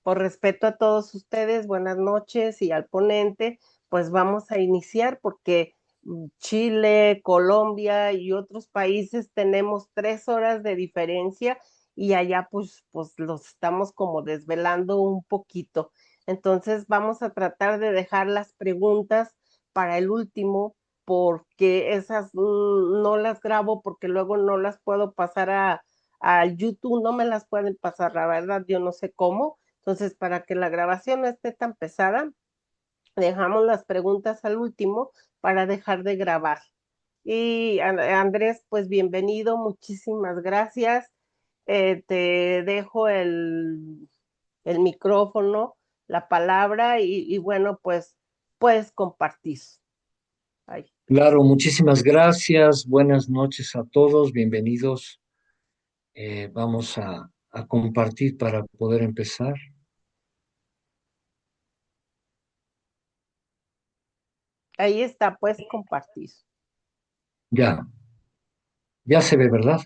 Por respeto a todos ustedes, buenas noches y al ponente, pues vamos a iniciar porque Chile, Colombia y otros países tenemos 3 horas de diferencia y allá pues los estamos como desvelando un poquito. Entonces vamos a tratar de dejar las preguntas para el último porque esas no las grabo porque luego no las puedo pasar a YouTube, no me las pueden pasar, la verdad, yo no sé cómo. Entonces, para que la grabación no esté tan pesada, dejamos las preguntas al último para dejar de grabar. Y Andrés, pues bienvenido, muchísimas gracias. Te dejo el micrófono, la palabra y bueno, pues puedes compartir. Ay, Claro, muchísimas gracias. Buenas noches a todos. Bienvenidos. Vamos a compartir para poder empezar. ahí está, puedes compartir. Ya, ya se ve, ¿verdad?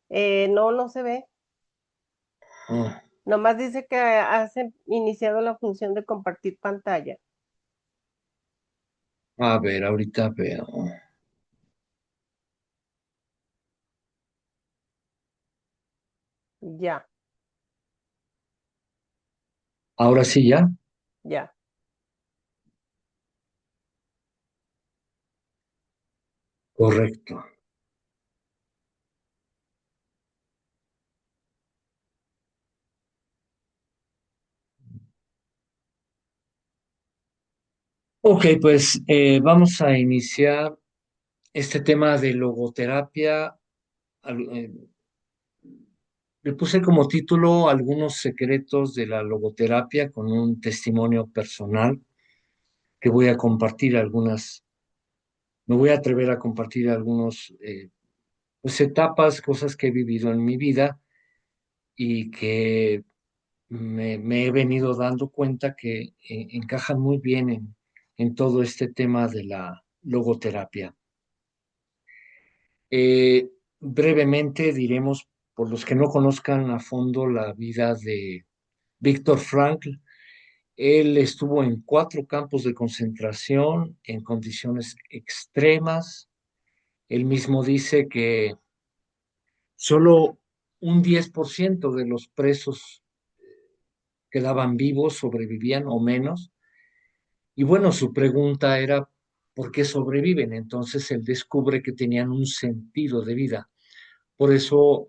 No, no se ve. Ah, Nomás dice que has iniciado la función de compartir pantalla. a ver, ahorita veo. Ya, Ahora sí, ya. ya. Correcto. Ok, pues vamos a iniciar este tema de logoterapia. Al- eh, Le puse como título Algunos secretos de la logoterapia con un testimonio personal que voy a compartir algunas. Me voy a atrever a compartir algunos pues etapas, cosas que he vivido en mi vida y que me he venido dando cuenta que encajan muy bien en todo este tema de la logoterapia. Brevemente diremos, por los que no conozcan a fondo la vida de Víctor Frankl, él estuvo en 4 campos de concentración en condiciones extremas. Él mismo dice que solo un 10% de los presos quedaban vivos, sobrevivían o menos. Y bueno, su pregunta era, ¿por qué sobreviven? Entonces él descubre que tenían un sentido de vida. Por eso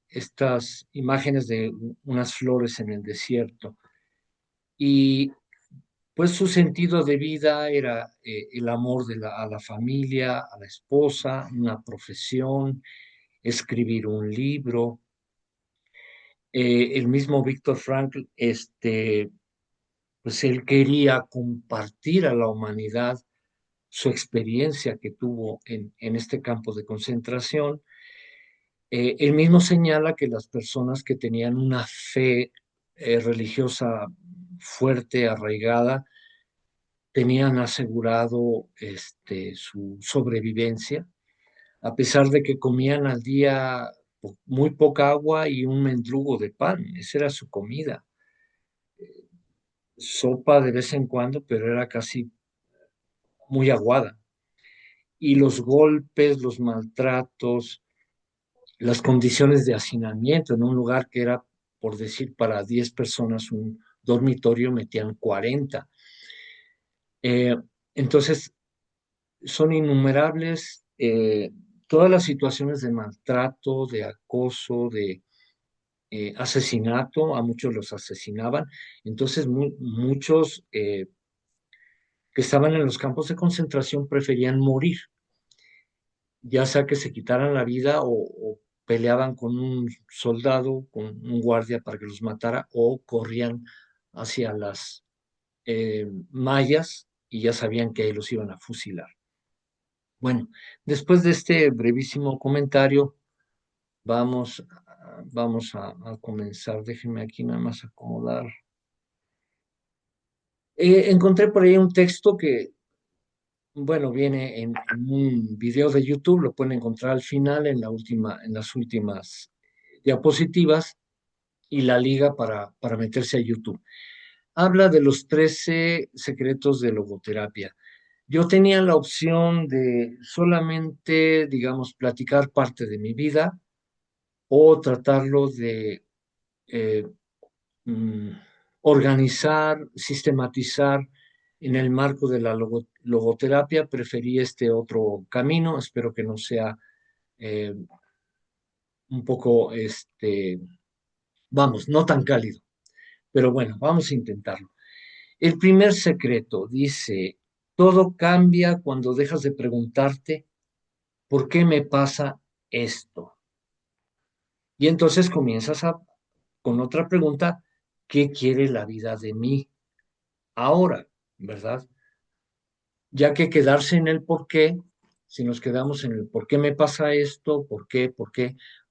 estas imágenes de unas flores en el desierto. Y pues su sentido de vida era el amor a la familia, a la esposa, una profesión, escribir un libro. El mismo Víctor Frankl, pues él quería compartir a la humanidad su experiencia que tuvo en este campo de concentración. Él mismo señala que las personas que tenían una fe religiosa fuerte, arraigada, tenían asegurado su sobrevivencia, a pesar de que comían al día muy poca agua y un mendrugo de pan. Esa era su comida. Sopa de vez en cuando, pero era casi muy aguada. Y los golpes, los maltratos, las condiciones de hacinamiento en un lugar que era, por decir, para 10 personas un dormitorio, metían 40. Eh, entonces, son innumerables todas las situaciones de maltrato, de acoso, de asesinato, a muchos los asesinaban. Entonces, muchos que estaban en los campos de concentración preferían morir, ya sea que se quitaran la vida o peleaban con un soldado, con un guardia para que los matara, o corrían hacia las mallas y ya sabían que ahí los iban a fusilar. Bueno, después de este brevísimo comentario, vamos a comenzar. Déjenme aquí nada más acomodar. Encontré por ahí un texto que, bueno, viene en un video de YouTube, lo pueden encontrar al final, en las últimas diapositivas, y la liga para meterse a YouTube. Habla de los 13 secretos de logoterapia. Yo tenía la opción de solamente, digamos, platicar parte de mi vida o tratarlo de eh, mm, organizar, sistematizar en el marco de la logoterapia. Preferí este otro camino. Espero que no sea eh, un poco, vamos, no tan cálido. Pero bueno, vamos a intentarlo. El primer secreto dice, todo cambia cuando dejas de preguntarte, ¿por qué me pasa esto? Y entonces con otra pregunta, ¿qué quiere la vida de mí ahora? ¿Verdad? Ya que quedarse en el por qué, si nos quedamos en el por qué me pasa esto, por qué,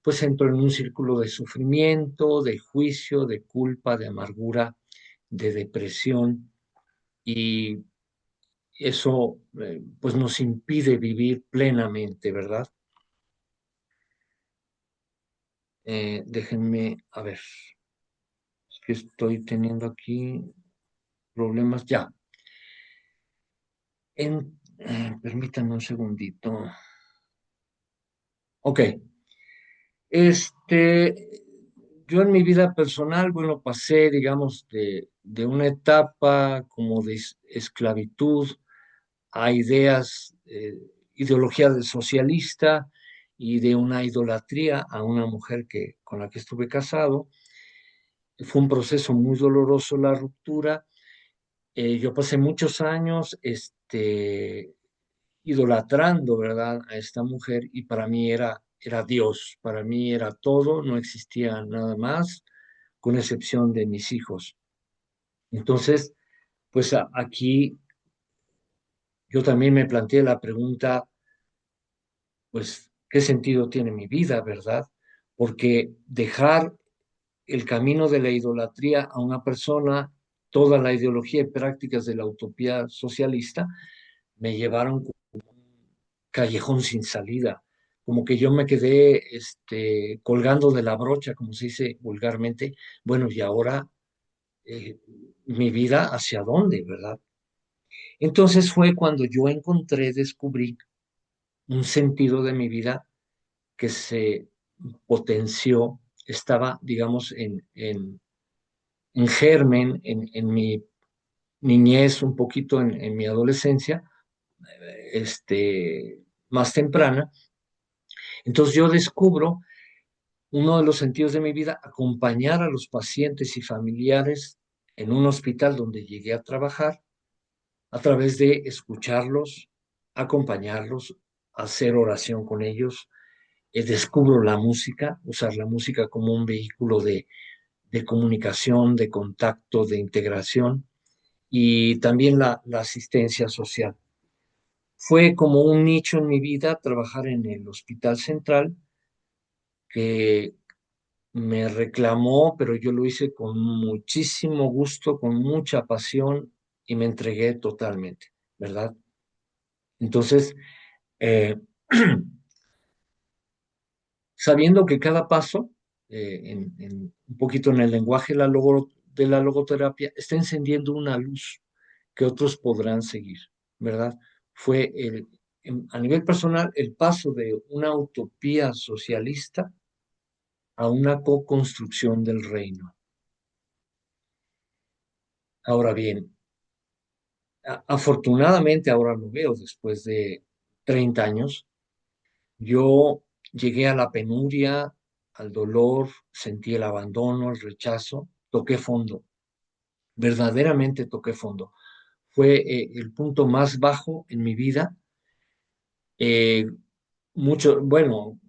pues entro en un círculo de sufrimiento, de juicio, de culpa, de amargura, de depresión, y eso pues nos impide vivir plenamente, ¿verdad? Déjenme, a ver, es que estoy teniendo aquí problemas ya. Permítanme un segundito. Ok, este, yo en mi vida personal, bueno, pasé, digamos, de una etapa como de esclavitud a ideas, ideología del socialista y de una idolatría a una mujer con la que estuve casado. Fue un proceso muy doloroso la ruptura. Yo pasé muchos años, idolatrando, ¿verdad?, a esta mujer y para mí era Dios, para mí era todo, no existía nada más, con excepción de mis hijos. Entonces, pues aquí yo también me planteé la pregunta, pues, ¿qué sentido tiene mi vida, verdad? Porque dejar el camino de la idolatría a una persona, toda la ideología y prácticas de la utopía socialista, me llevaron callejón sin salida, como que yo me quedé colgando de la brocha, como se dice vulgarmente. Bueno, y ahora eh, mi vida hacia dónde, ¿verdad? Entonces fue cuando yo descubrí un sentido de mi vida que se potenció, estaba, digamos, en germen, en mi niñez, un poquito en mi adolescencia, más temprana. Entonces yo descubro uno de los sentidos de mi vida, acompañar a los pacientes y familiares en un hospital donde llegué a trabajar, a través de escucharlos, acompañarlos, hacer oración con ellos. Descubro la música, usar la música como un vehículo de comunicación, de contacto, de integración y también la asistencia social. Fue como un nicho en mi vida trabajar en el Hospital Central, que me reclamó, pero yo lo hice con muchísimo gusto, con mucha pasión y me entregué totalmente, ¿verdad? Entonces, eh, sabiendo que cada paso, un poquito en el lenguaje de la logoterapia, está encendiendo una luz que otros podrán seguir, ¿verdad? Fue a nivel personal el paso de una utopía socialista a una co-construcción del reino. Ahora bien, afortunadamente ahora lo veo después de 30 años. Yo llegué a la penuria, al dolor, sentí el abandono, el rechazo, toqué fondo, verdaderamente toqué fondo. Fue el punto más bajo en mi vida. Eh, bueno,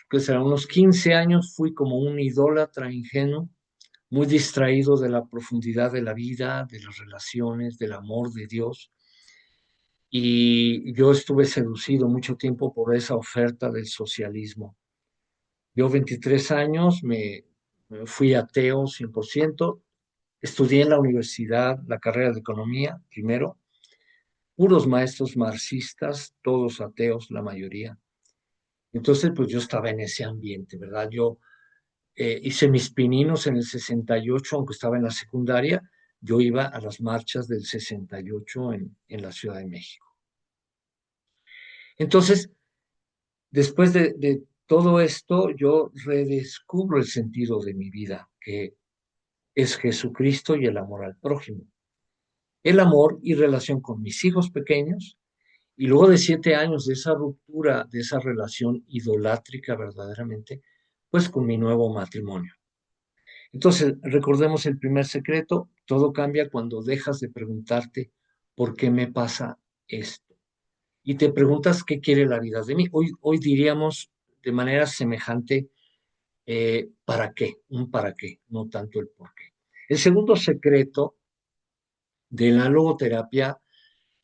¿qué será? Unos 15 años fui como un idólatra ingenuo, muy distraído de la profundidad de la vida, de las relaciones, del amor de Dios. Y yo estuve seducido mucho tiempo por esa oferta del socialismo. Yo 23 años me fui ateo 100%, estudié en la universidad la carrera de economía primero, puros maestros marxistas, todos ateos, la mayoría. Entonces, pues yo estaba en ese ambiente, ¿verdad? Yo Hice mis pininos en el 68, aunque estaba en la secundaria, yo iba a las marchas del 68 en la Ciudad de México. Entonces, después de todo esto, yo redescubro el sentido de mi vida, que es Jesucristo y el amor al prójimo. El amor y relación con mis hijos pequeños, y luego de 7 años de esa ruptura, de esa relación idolátrica verdaderamente, pues con mi nuevo matrimonio. Entonces, recordemos el primer secreto, todo cambia cuando dejas de preguntarte por qué me pasa esto. Y te preguntas qué quiere la vida de mí. Hoy diríamos de manera semejante, ¿para qué? Un para qué, no tanto el por qué. El segundo secreto de la logoterapia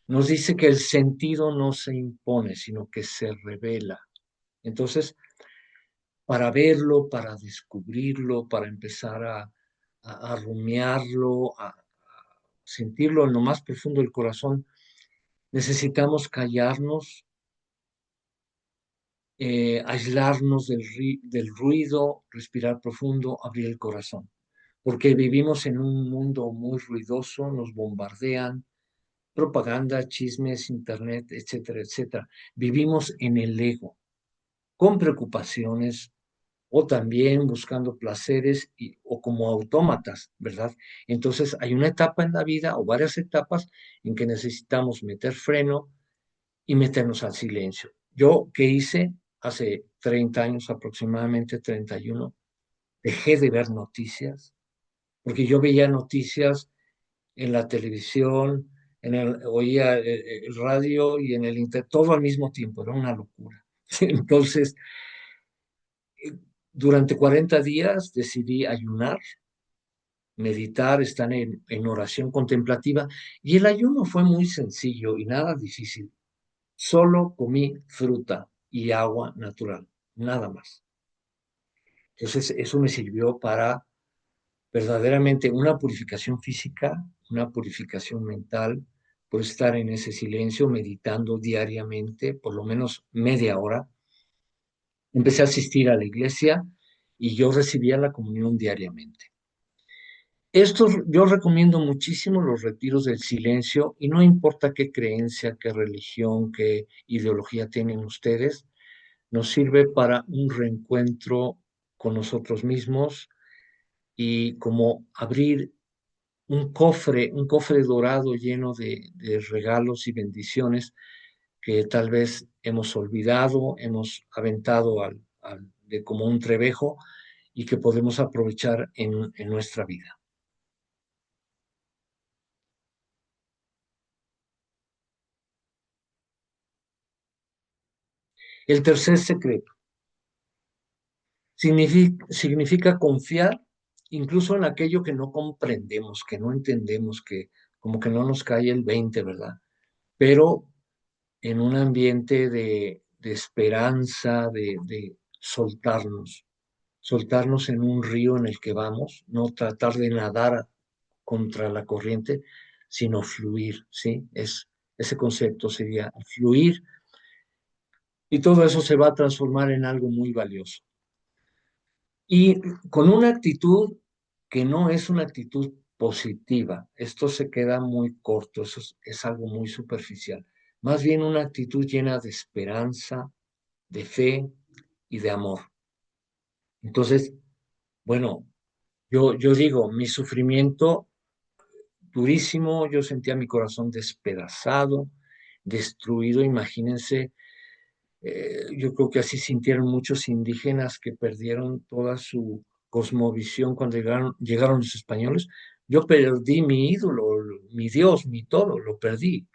nos dice que el sentido no se impone, sino que se revela. Entonces, para verlo, para descubrirlo, para empezar a rumiarlo, a sentirlo en lo más profundo del corazón, necesitamos callarnos, aislarnos del ruido, respirar profundo, abrir el corazón, porque vivimos en un mundo muy ruidoso, nos bombardean, propaganda, chismes, internet, etcétera, etcétera. Vivimos en el ego, con preocupaciones o también buscando placeres o como autómatas, ¿verdad? Entonces hay una etapa en la vida o varias etapas en que necesitamos meter freno y meternos al silencio. Yo, ¿qué hice? Hace 30 años, aproximadamente 31, dejé de ver noticias, porque yo veía noticias en la televisión, oía el radio y en el internet, todo al mismo tiempo, era una locura. Entonces, durante 40 días decidí ayunar, meditar, estar en oración contemplativa, y el ayuno fue muy sencillo y nada difícil. Solo comí fruta y agua natural, nada más. Entonces, eso me sirvió para verdaderamente una purificación física, una purificación mental, por estar en ese silencio, meditando diariamente, por lo menos media hora. Empecé a asistir a la iglesia y yo recibía la comunión diariamente. Yo recomiendo muchísimo los retiros del silencio y no importa qué creencia, qué religión, qué ideología tienen ustedes, nos sirve para un reencuentro con nosotros mismos y como abrir un cofre dorado lleno de regalos y bendiciones que tal vez hemos olvidado, hemos aventado de como un trevejo y que podemos aprovechar en nuestra vida. El tercer secreto significa confiar incluso en aquello que no comprendemos, que no entendemos, que como que no nos cae el 20, ¿verdad? Pero en un ambiente de esperanza, de soltarnos en un río en el que vamos, no tratar de nadar contra la corriente, sino fluir, ¿sí? Ese concepto sería fluir y todo eso se va a transformar en algo muy valioso. Y con una actitud que no es una actitud positiva, esto se queda muy corto, eso es algo muy superficial. Más bien una actitud llena de esperanza, de fe y de amor. Entonces, bueno, yo digo, mi sufrimiento durísimo, yo sentía mi corazón despedazado, destruido, imagínense, yo creo que así sintieron muchos indígenas que perdieron toda su cosmovisión cuando llegaron los españoles. Yo perdí mi ídolo, mi Dios, mi todo, lo perdí.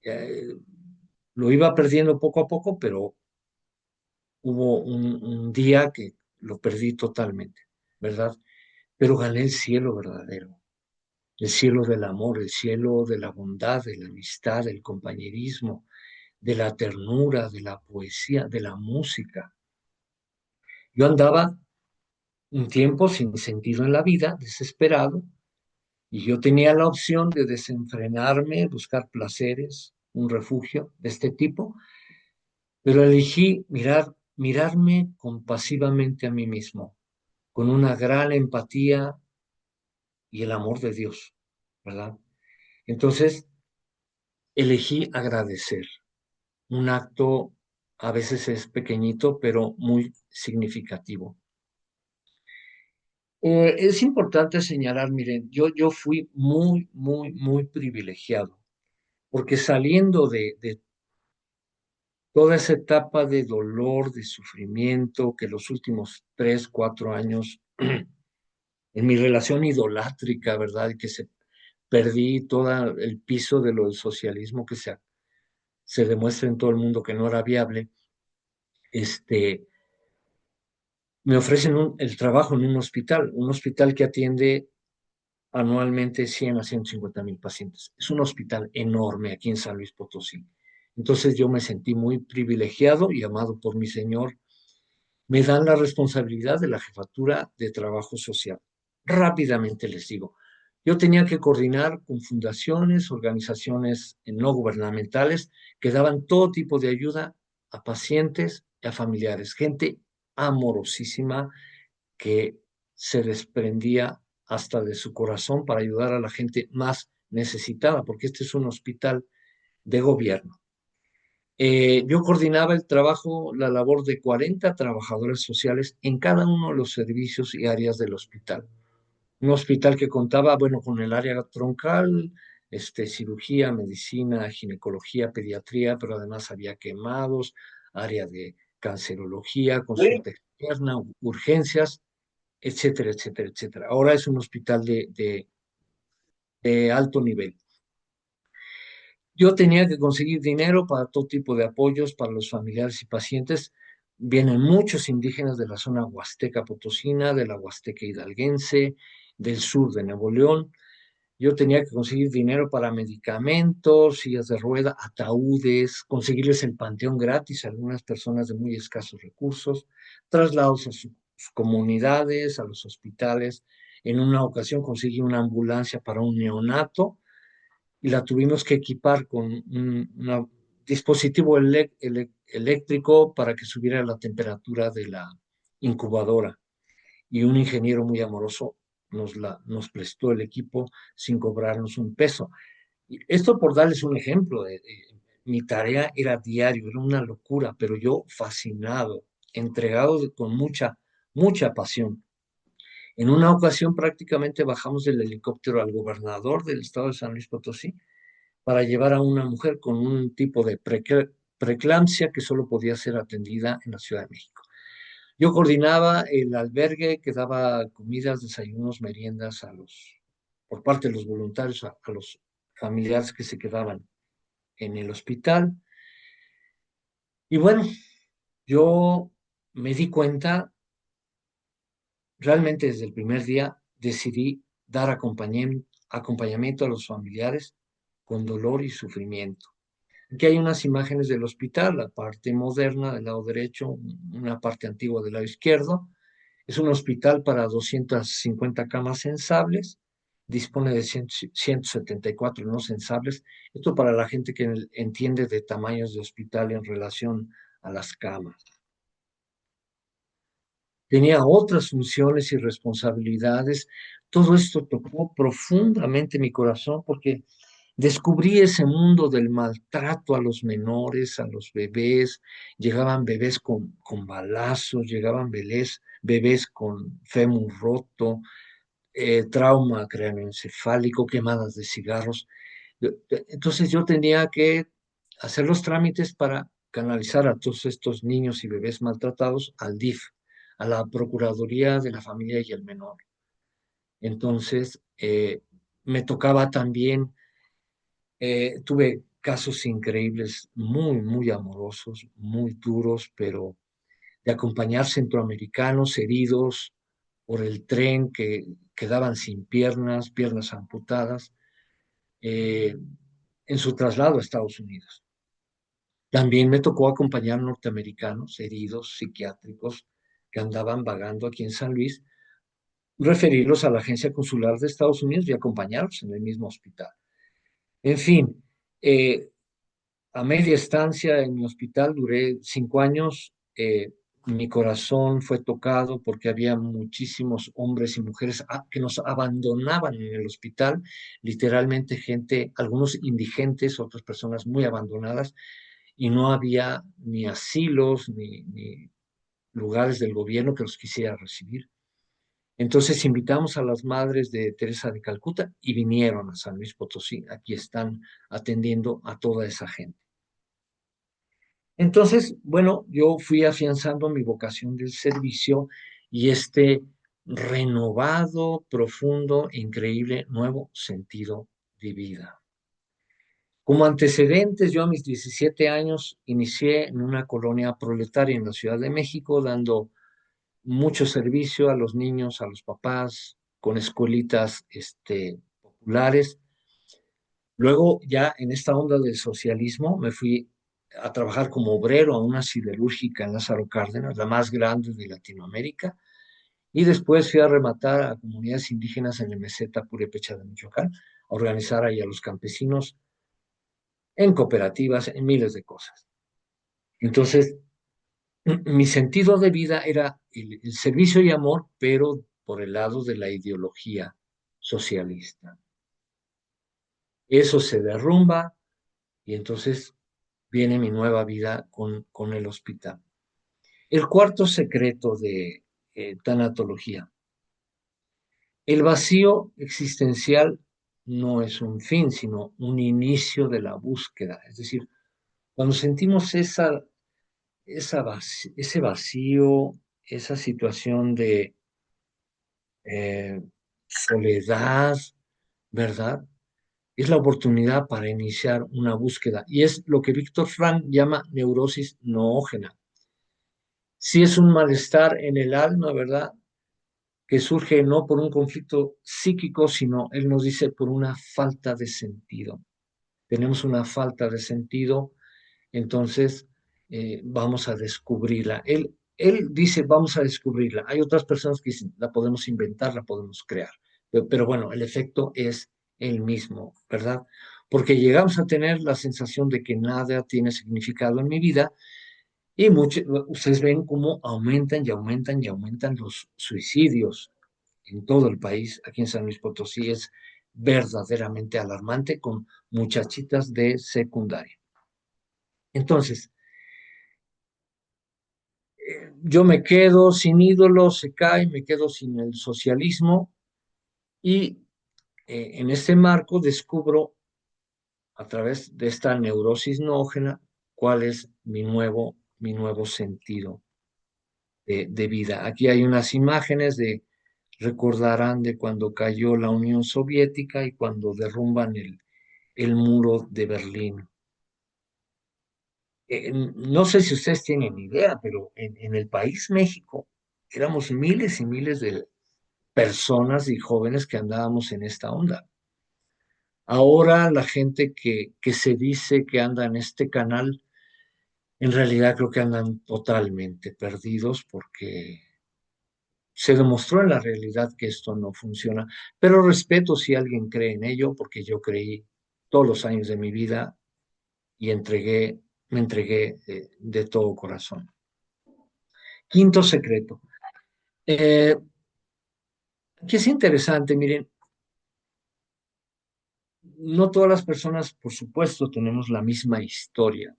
Eh, lo iba perdiendo poco a poco, pero hubo un día que lo perdí totalmente, ¿verdad? Pero gané el cielo verdadero, el cielo del amor, el cielo de la bondad, de la amistad, del compañerismo, de la ternura, de la poesía, de la música. Yo andaba un tiempo sin sentido en la vida, desesperado, y yo tenía la opción de desenfrenarme, buscar placeres, un refugio de este tipo, pero elegí mirarme compasivamente a mí mismo, con una gran empatía y el amor de Dios, ¿verdad? Entonces, elegí agradecer. Un acto a veces es pequeñito, pero muy significativo. Es importante señalar, miren, yo fui muy privilegiado, porque saliendo de toda esa etapa de dolor, de sufrimiento, que los últimos 3, 4 años en mi relación idolátrica, ¿verdad? Y que perdí todo el piso de lo del socialismo que se demuestra en todo el mundo que no era viable, este, me ofrecen el trabajo en un hospital que atiende anualmente 100 a 150 mil pacientes. Es un hospital enorme aquí en San Luis Potosí. Entonces yo me sentí muy privilegiado y amado por mi Señor. Me dan la responsabilidad de la jefatura de trabajo social. Rápidamente les digo, yo tenía que coordinar con fundaciones, organizaciones no gubernamentales que daban todo tipo de ayuda a pacientes y a familiares, gente amorosísima que se desprendía hasta de su corazón para ayudar a la gente más necesitada, porque este es un hospital de gobierno. Yo coordinaba el trabajo, la labor de 40 trabajadores sociales en cada uno de los servicios y áreas del hospital. Un hospital que contaba, bueno, con el área troncal, cirugía, medicina, ginecología, pediatría, pero además había quemados, área de cancerología, consulta externa, urgencias, etcétera, etcétera, etcétera. Ahora es un hospital de alto nivel. Yo tenía que conseguir dinero para todo tipo de apoyos para los familiares y pacientes. Vienen muchos indígenas de la zona huasteca potosina, de la huasteca hidalguense, del sur de Nuevo León. Yo tenía que conseguir dinero para medicamentos, sillas de rueda, ataúdes, conseguirles el panteón gratis a algunas personas de muy escasos recursos, traslados a sus comunidades, a los hospitales. En una ocasión conseguí una ambulancia para un neonato y la tuvimos que equipar con un dispositivo eléctrico para que subiera la temperatura de la incubadora. Y un ingeniero muy amoroso nos prestó el equipo sin cobrarnos un peso. Y esto por darles un ejemplo, mi tarea era diario, era una locura, pero yo fascinado, entregado con mucha pasión. En una ocasión prácticamente bajamos del helicóptero al gobernador del estado de San Luis Potosí para llevar a una mujer con un tipo de preeclampsia que solo podía ser atendida en la Ciudad de México. Yo coordinaba el albergue que daba comidas, desayunos, meriendas por parte de los voluntarios a los familiares que se quedaban en el hospital. Y bueno, yo me di cuenta, realmente desde el primer día decidí dar acompañamiento a los familiares con dolor y sufrimiento. Aquí hay unas imágenes del hospital, la parte moderna del lado derecho, una parte antigua del lado izquierdo. Es un hospital para 250 camas sensables, dispone de 174 no sensables. Esto para la gente que entiende de tamaños de hospital en relación a las camas. Tenía otras funciones y responsabilidades. Todo esto tocó profundamente mi corazón porque descubrí ese mundo del maltrato a los menores, a los bebés. Llegaban bebés con balazos, llegaban bebés con fémur roto, trauma craneoencefálico, quemadas de cigarros. Entonces yo tenía que hacer los trámites para canalizar a todos estos niños y bebés maltratados al DIF, a la Procuraduría de la Familia y el Menor. Entonces, me tocaba también, tuve casos increíbles, muy amorosos, muy duros, pero de acompañar centroamericanos heridos por el tren que quedaban sin piernas, piernas amputadas, eh, en su traslado a Estados Unidos. También me tocó acompañar norteamericanos heridos psiquiátricos que andaban vagando aquí en San Luis, referirlos a la agencia consular de Estados Unidos y acompañarlos en el mismo hospital. En fin, a media estancia en mi hospital duré 5 años. mi corazón fue tocado porque había muchísimos hombres y mujeres que nos abandonaban en el hospital, literalmente gente, algunos indigentes, otras personas muy abandonadas, y no había ni asilos ni lugares del gobierno que los quisiera recibir. Entonces invitamos a las madres de Teresa de Calcuta y vinieron a San Luis Potosí. Aquí están atendiendo a toda esa gente. Entonces, bueno, yo fui afianzando mi vocación del servicio y este renovado, profundo, increíble, nuevo sentido de vida. Como antecedentes, yo a mis 17 años inicié en una colonia proletaria en la Ciudad de México, dando mucho servicio a los niños, a los papás, con escuelitas populares. Luego, ya en esta onda del socialismo, me fui a trabajar como obrero a una siderúrgica en Lázaro Cárdenas, la más grande de Latinoamérica, y después fui a rematar a comunidades indígenas en la meseta Purépecha de Michoacán, a organizar ahí a los campesinos en cooperativas, en miles de cosas. Entonces, mi sentido de vida era el servicio y amor, pero por el lado de la ideología socialista. Eso se derrumba y entonces viene mi nueva vida con el hospital. El cuarto secreto de tanatología. El vacío existencial no es un fin, sino un inicio de la búsqueda. Es decir, cuando sentimos ese vacío, esa situación de soledad, ¿verdad? Es la oportunidad para iniciar una búsqueda y es lo que Víctor Frank llama neurosis noógena. Si es un malestar en el alma, ¿verdad? Que surge no por un conflicto psíquico, sino, él nos dice, por una falta de sentido. Tenemos una falta de sentido, entonces vamos a descubrirla. Él dice, vamos a descubrirla. Hay otras personas que dicen, la podemos inventar, la podemos crear. Pero bueno, el efecto es el mismo, ¿verdad? Porque llegamos a tener la sensación de que nada tiene significado en mi vida y ustedes ven cómo aumentan y aumentan y aumentan los suicidios en todo el país. Aquí en San Luis Potosí es verdaderamente alarmante con muchachitas de secundaria. Entonces, yo me quedo sin ídolos, se cae, me quedo sin el socialismo y en este marco descubro a través de esta neurosis noógena cuál es mi nuevo sentido de vida. Aquí hay unas imágenes recordarán de cuando cayó la Unión Soviética y cuando derrumban el muro de Berlín. No sé si ustedes tienen idea, pero en el país México éramos miles y miles de personas y jóvenes que andábamos en esta onda. Ahora la gente que se dice que anda en este canal, en realidad creo que andan totalmente perdidos porque se demostró en la realidad que esto no funciona. Pero respeto si alguien cree en ello, porque yo creí todos los años de mi vida y me entregué de todo corazón. Quinto secreto. Que es interesante, miren, no todas las personas, por supuesto, tenemos la misma historia,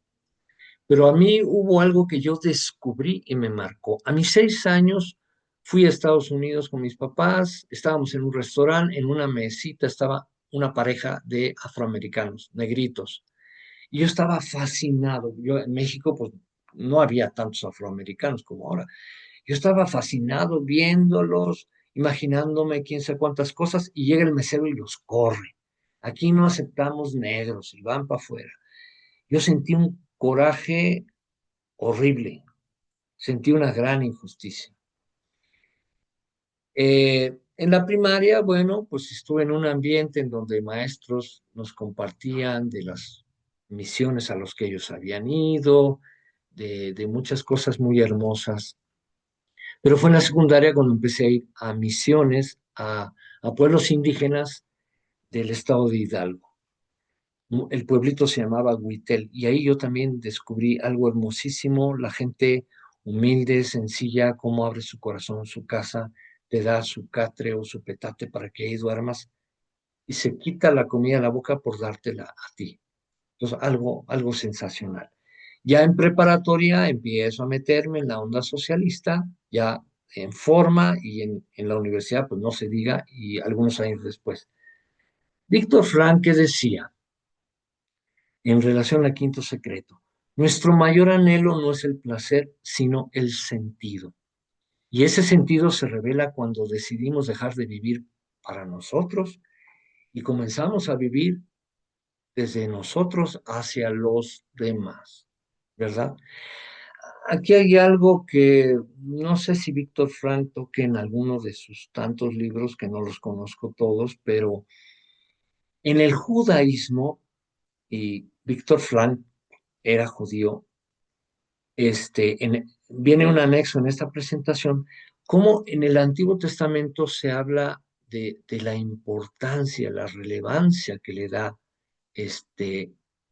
pero a mí hubo algo que yo descubrí y me marcó. A mis 6 años fui a Estados Unidos con mis papás, estábamos en un restaurante, en una mesita estaba una pareja de afroamericanos, negritos, y yo estaba fascinado. Yo en México, pues no había tantos afroamericanos como ahora. Yo estaba fascinado viéndolos, imaginándome quién sabe cuántas cosas, y llega el mesero y los corre. Aquí no aceptamos negros y van para afuera. Yo sentí un coraje horrible, sentí una gran injusticia. En la primaria, bueno, pues estuve en un ambiente en donde maestros nos compartían de las misiones a los que ellos habían ido, de muchas cosas muy hermosas. Pero fue en la secundaria cuando empecé a ir a misiones, a pueblos indígenas del estado de Hidalgo. El pueblito se llamaba Huitel y ahí yo también descubrí algo hermosísimo, la gente humilde, sencilla, cómo abre su corazón, su casa, te da su catre o su petate para que ahí duermas y se quita la comida de la boca por dártela a ti. Entonces, algo sensacional. Ya en preparatoria empiezo a meterme en la onda socialista, ya en forma y en la universidad, pues no se diga, y algunos años después. Víctor Frank decía, en relación al quinto secreto, nuestro mayor anhelo no es el placer, sino el sentido. Y ese sentido se revela cuando decidimos dejar de vivir para nosotros y comenzamos a vivir desde nosotros hacia los demás, ¿verdad? Aquí hay algo que no sé si Víctor Frank toque en alguno de sus tantos libros, que no los conozco todos, pero en el judaísmo, y Víctor Frank era judío, viene un anexo en esta presentación, cómo en el Antiguo Testamento se habla de la importancia, la relevancia que le da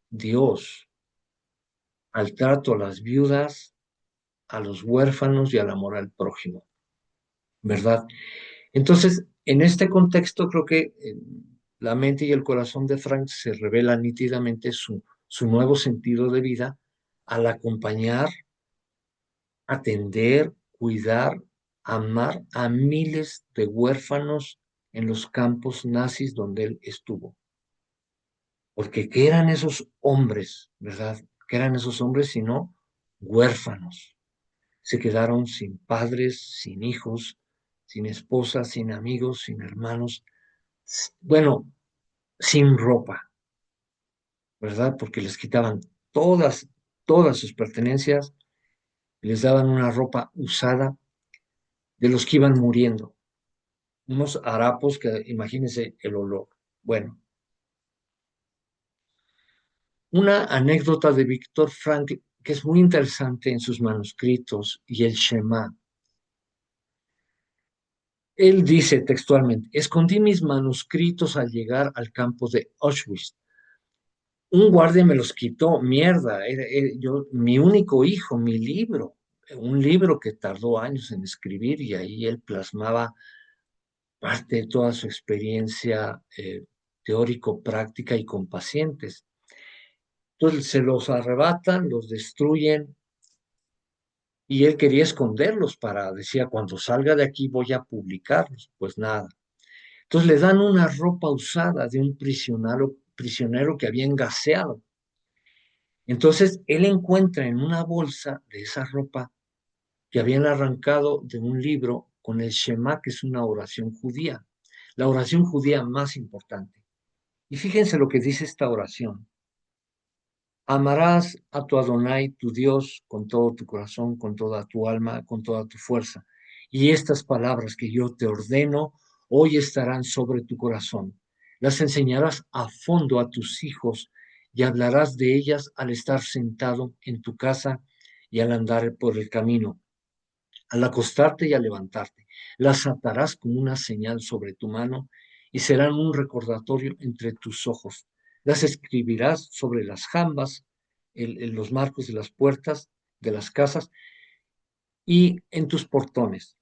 Dios al trato a las viudas, a los huérfanos y al amor al prójimo, ¿verdad? Entonces, en este contexto, creo que la mente y el corazón de Frank se revela nítidamente su nuevo sentido de vida al acompañar, atender, cuidar, amar a miles de huérfanos en los campos nazis donde él estuvo. Porque ¿qué eran esos hombres, verdad? ¿Qué eran esos hombres sino huérfanos? Se quedaron sin padres, sin hijos, sin esposa, sin amigos, sin hermanos, bueno, sin ropa, ¿verdad? Porque les quitaban todas sus pertenencias, les daban una ropa usada de los que iban muriendo, unos harapos que imagínense el olor. Bueno, una anécdota de Víctor Frankl que es muy interesante en sus manuscritos y el Shema. Él dice textualmente, escondí mis manuscritos al llegar al campo de Auschwitz. Un guardia me los quitó, mierda, mi único hijo, mi libro, un libro que tardó años en escribir y ahí él plasmaba parte de toda su experiencia teórico-práctica y con pacientes. Entonces se los arrebatan, los destruyen y él quería esconderlos decía, cuando salga de aquí voy a publicarlos. Pues nada. Entonces le dan una ropa usada de un prisionero que había engaseado. Entonces él encuentra en una bolsa de esa ropa que habían arrancado de un libro con el Shema, que es una oración judía, la oración judía más importante. Y fíjense lo que dice esta oración. Amarás a tu Adonai, tu Dios, con todo tu corazón, con toda tu alma, con toda tu fuerza. Y estas palabras que yo te ordeno hoy estarán sobre tu corazón. Las enseñarás a fondo a tus hijos y hablarás de ellas al estar sentado en tu casa y al andar por el camino, al acostarte y al levantarte. Las atarás como una señal sobre tu mano y serán un recordatorio entre tus ojos. Las escribirás sobre las jambas, en los marcos de las puertas de las casas y en tus portones.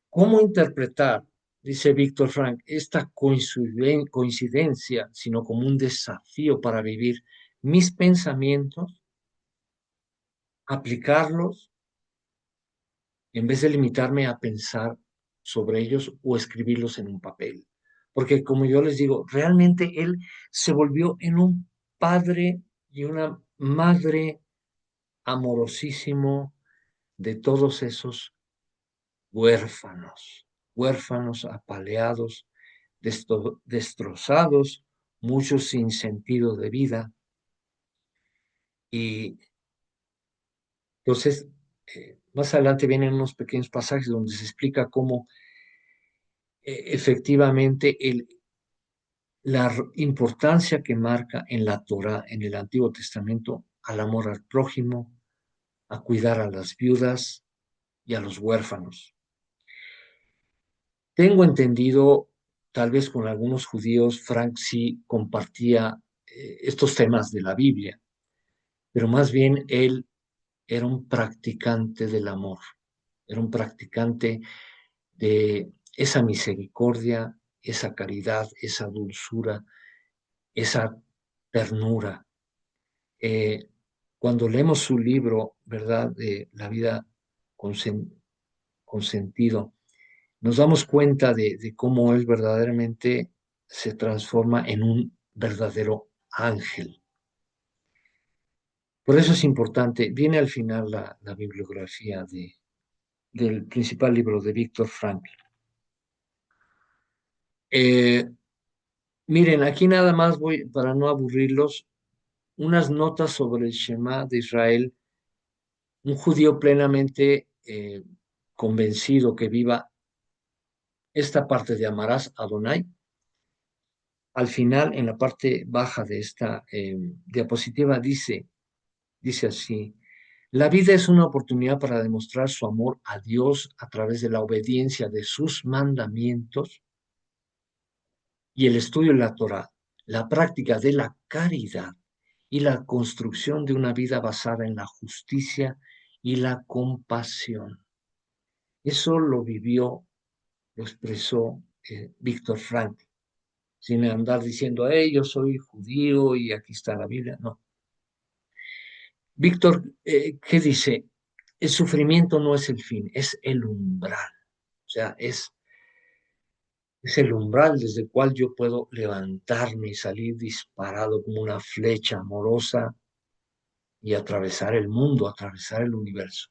¿Cómo interpretar, dice Víctor Frank, esta coincidencia, sino como un desafío para vivir mis pensamientos, aplicarlos en vez de limitarme a pensar sobre ellos o escribirlos en un papel? Porque como yo les digo, realmente él se volvió en un padre y una madre amorosísimo de todos esos huérfanos, huérfanos apaleados, destrozados, muchos sin sentido de vida. Y entonces, más adelante vienen unos pequeños pasajes donde se explica cómo efectivamente la importancia que marca en la Torá, en el Antiguo Testamento, al amor al prójimo, a cuidar a las viudas y a los huérfanos. Tengo entendido, tal vez con algunos judíos, Frank sí compartía estos temas de la Biblia, pero más bien él era un practicante del amor, era un practicante de esa misericordia, esa caridad, esa dulzura, esa ternura. Eh, Cuando leemos su libro, ¿verdad?, de la vida con, con sentido, nos damos cuenta de cómo él verdaderamente se transforma en un verdadero ángel. Por eso es importante, viene al final la bibliografía del principal libro de Víctor Frankl. Eh, Miren, aquí nada más voy, para no aburrirlos, unas notas sobre el Shema de Israel. Un judío plenamente convencido que viva esta parte de amarás a Adonai. Al final, en la parte baja de esta diapositiva, dice así: la vida es una oportunidad para demostrar su amor a Dios a través de la obediencia de sus mandamientos y el estudio de la Torá, la práctica de la caridad y la construcción de una vida basada en la justicia y la compasión. Eso lo vivió, lo expresó Víctor Frankl, sin andar diciendo, yo soy judío y aquí está la Biblia. No. Víctor, ¿qué dice? El sufrimiento no es el fin, es el umbral. O sea, es el umbral desde el cual yo puedo levantarme y salir disparado como una flecha amorosa y atravesar el mundo, atravesar el universo.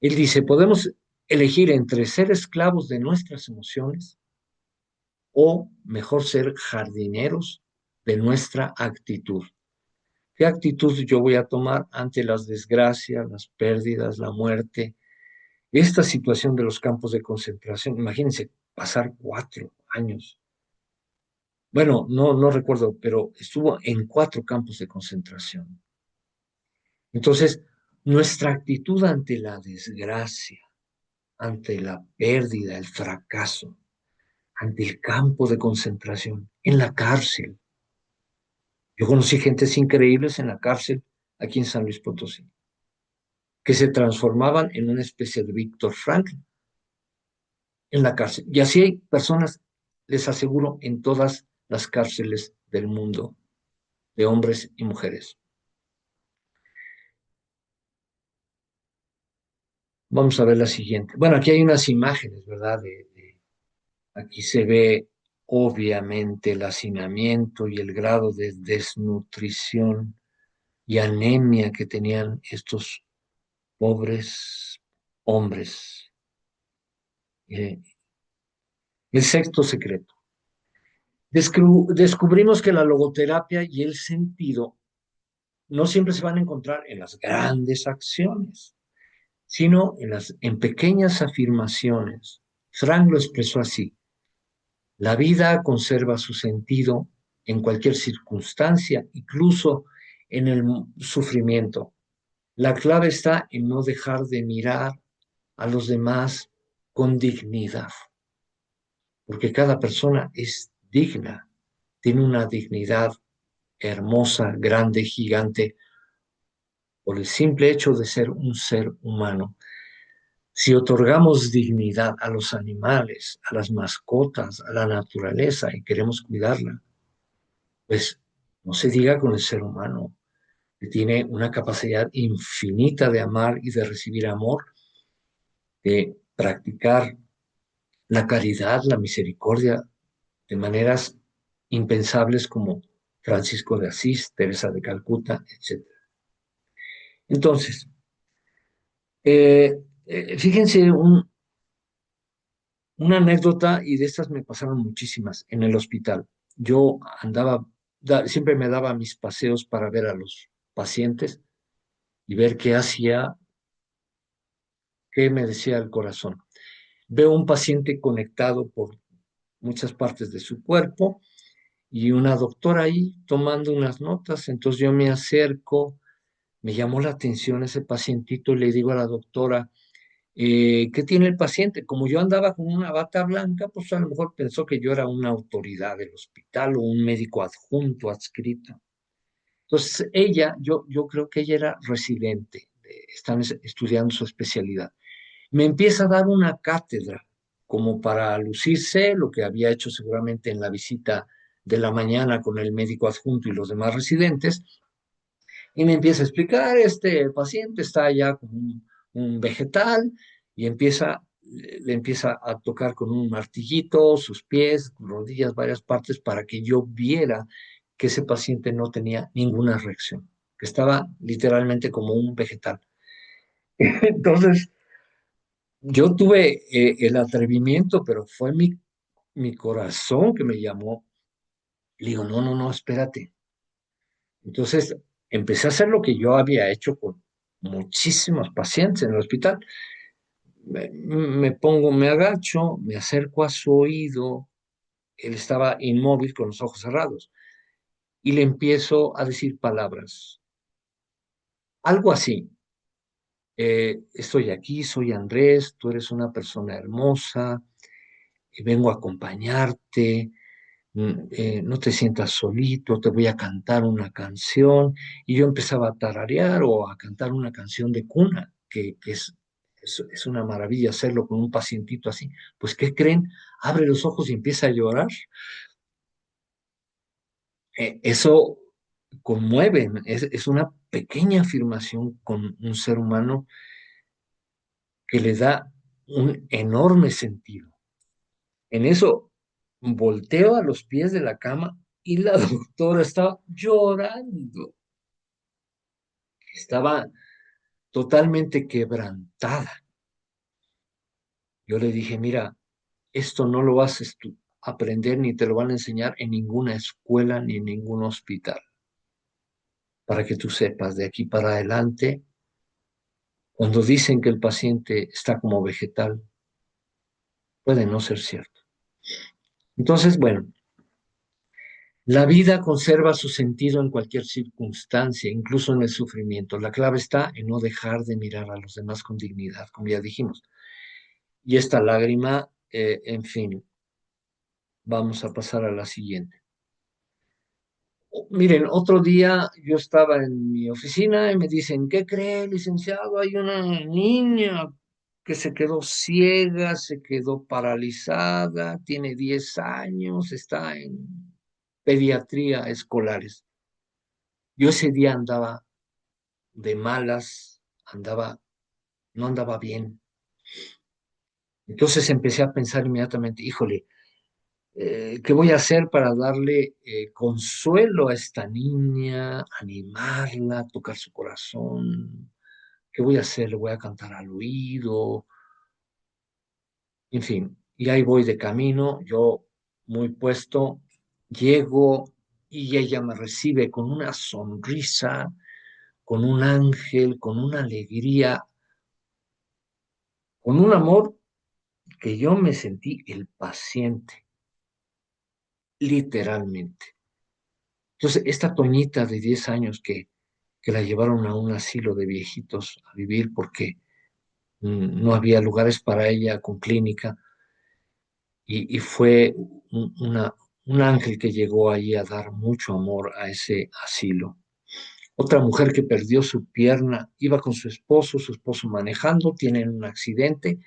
Él dice, podemos elegir entre ser esclavos de nuestras emociones o mejor ser jardineros de nuestra actitud. ¿Qué actitud yo voy a tomar ante las desgracias, las pérdidas, la muerte? Esta situación de los campos de concentración, imagínense pasar 4 años. Bueno, no recuerdo, pero estuvo en 4 campos de concentración. Entonces, nuestra actitud ante la desgracia, ante la pérdida, el fracaso, ante el campo de concentración, en la cárcel. Yo conocí gentes increíbles en la cárcel aquí en San Luis Potosí, que se transformaban en una especie de Víctor Frankl en la cárcel. Y así hay personas, les aseguro, en todas las cárceles del mundo, de hombres y mujeres. Vamos a ver la siguiente. Bueno, aquí hay unas imágenes, ¿verdad? Aquí se ve obviamente el hacinamiento y el grado de desnutrición y anemia que tenían estos pobres hombres. Eh, el sexto secreto. Descubrimos que la logoterapia y el sentido no siempre se van a encontrar en las grandes acciones, sino en pequeñas afirmaciones. Frank lo expresó así: la vida conserva su sentido en cualquier circunstancia, incluso en el sufrimiento. La clave está en no dejar de mirar a los demás con dignidad, porque cada persona es digna, tiene una dignidad hermosa, grande, gigante, por el simple hecho de ser un ser humano. Si otorgamos dignidad a los animales, a las mascotas, a la naturaleza y queremos cuidarla, pues no se diga con el ser humano, que tiene una capacidad infinita de amar y de recibir amor, de practicar la caridad, la misericordia de maneras impensables como Francisco de Asís, Teresa de Calcuta, etc. Entonces, fíjense una anécdota, y de estas me pasaron muchísimas en el hospital. Yo andaba, siempre me daba mis paseos para ver a los pacientes y ver qué hacía, qué me decía el corazón. Veo un paciente conectado por muchas partes de su cuerpo y una doctora ahí tomando unas notas. Entonces yo me acerco, me llamó la atención ese pacientito y le digo a la doctora, ¿qué tiene el paciente? Como yo andaba con una bata blanca, pues a lo mejor pensó que yo era una autoridad del hospital o un médico adjunto, adscrito. Entonces ella, yo creo que ella era residente están estudiando su especialidad. Me empieza a dar una cátedra como para lucirse lo que había hecho seguramente en la visita de la mañana con el médico adjunto y los demás residentes, y me empieza a explicar, este paciente está ya con un vegetal y le empieza a tocar con un martillito sus pies, rodillas, varias partes para que yo viera que ese paciente no tenía ninguna reacción, que estaba literalmente como un vegetal. Entonces, yo tuve el atrevimiento, pero fue mi corazón que me llamó. Le digo, no, no, no, espérate. Entonces, empecé a hacer lo que yo había hecho con muchísimos pacientes en el hospital. Me pongo, me agacho, me acerco a su oído. Él estaba inmóvil con los ojos cerrados y le empiezo a decir palabras. Algo así. Estoy aquí, soy Andrés, tú eres una persona hermosa, vengo a acompañarte, no te sientas solito, te voy a cantar una canción. Y yo empezaba a tararear o a cantar una canción de cuna, que es una maravilla hacerlo con un pacientito así. Pues, ¿qué creen? Abre los ojos y empieza a llorar. Eso conmueve, es una pequeña afirmación con un ser humano que le da un enorme sentido. En eso volteo a los pies de la cama y la doctora estaba llorando, estaba totalmente quebrantada. Yo le dije, mira, esto no lo vas a aprender ni te lo van a enseñar en ninguna escuela ni en ningún hospital. Para que tú sepas, de aquí para adelante, cuando dicen que el paciente está como vegetal, puede no ser cierto. Entonces, bueno, la vida conserva su sentido en cualquier circunstancia, incluso en el sufrimiento. La clave está en no dejar de mirar a los demás con dignidad, como ya dijimos. Y esta lágrima, en fin, vamos a pasar a la siguiente. Miren, otro día yo estaba en mi oficina y me dicen, ¿qué cree, licenciado? Hay una niña que se quedó ciega, se quedó paralizada, tiene 10 años, está en pediatría escolares. Yo ese día andaba de malas, no andaba bien. Entonces empecé a pensar inmediatamente, híjole, ¿qué voy a hacer para darle consuelo a esta niña, animarla, tocar su corazón? ¿Qué voy a hacer? ¿Le voy a cantar al oído? En fin, y ahí voy de camino, yo muy puesto, llego y ella me recibe con una sonrisa, con un ángel, con una alegría, con un amor que yo me sentí el paciente, literalmente. Entonces, esta Toñita de 10 años que la llevaron a un asilo de viejitos a vivir porque no había lugares para ella con clínica y fue un ángel que llegó ahí a dar mucho amor a ese asilo. Otra mujer que perdió su pierna, iba con su esposo manejando, tienen un accidente.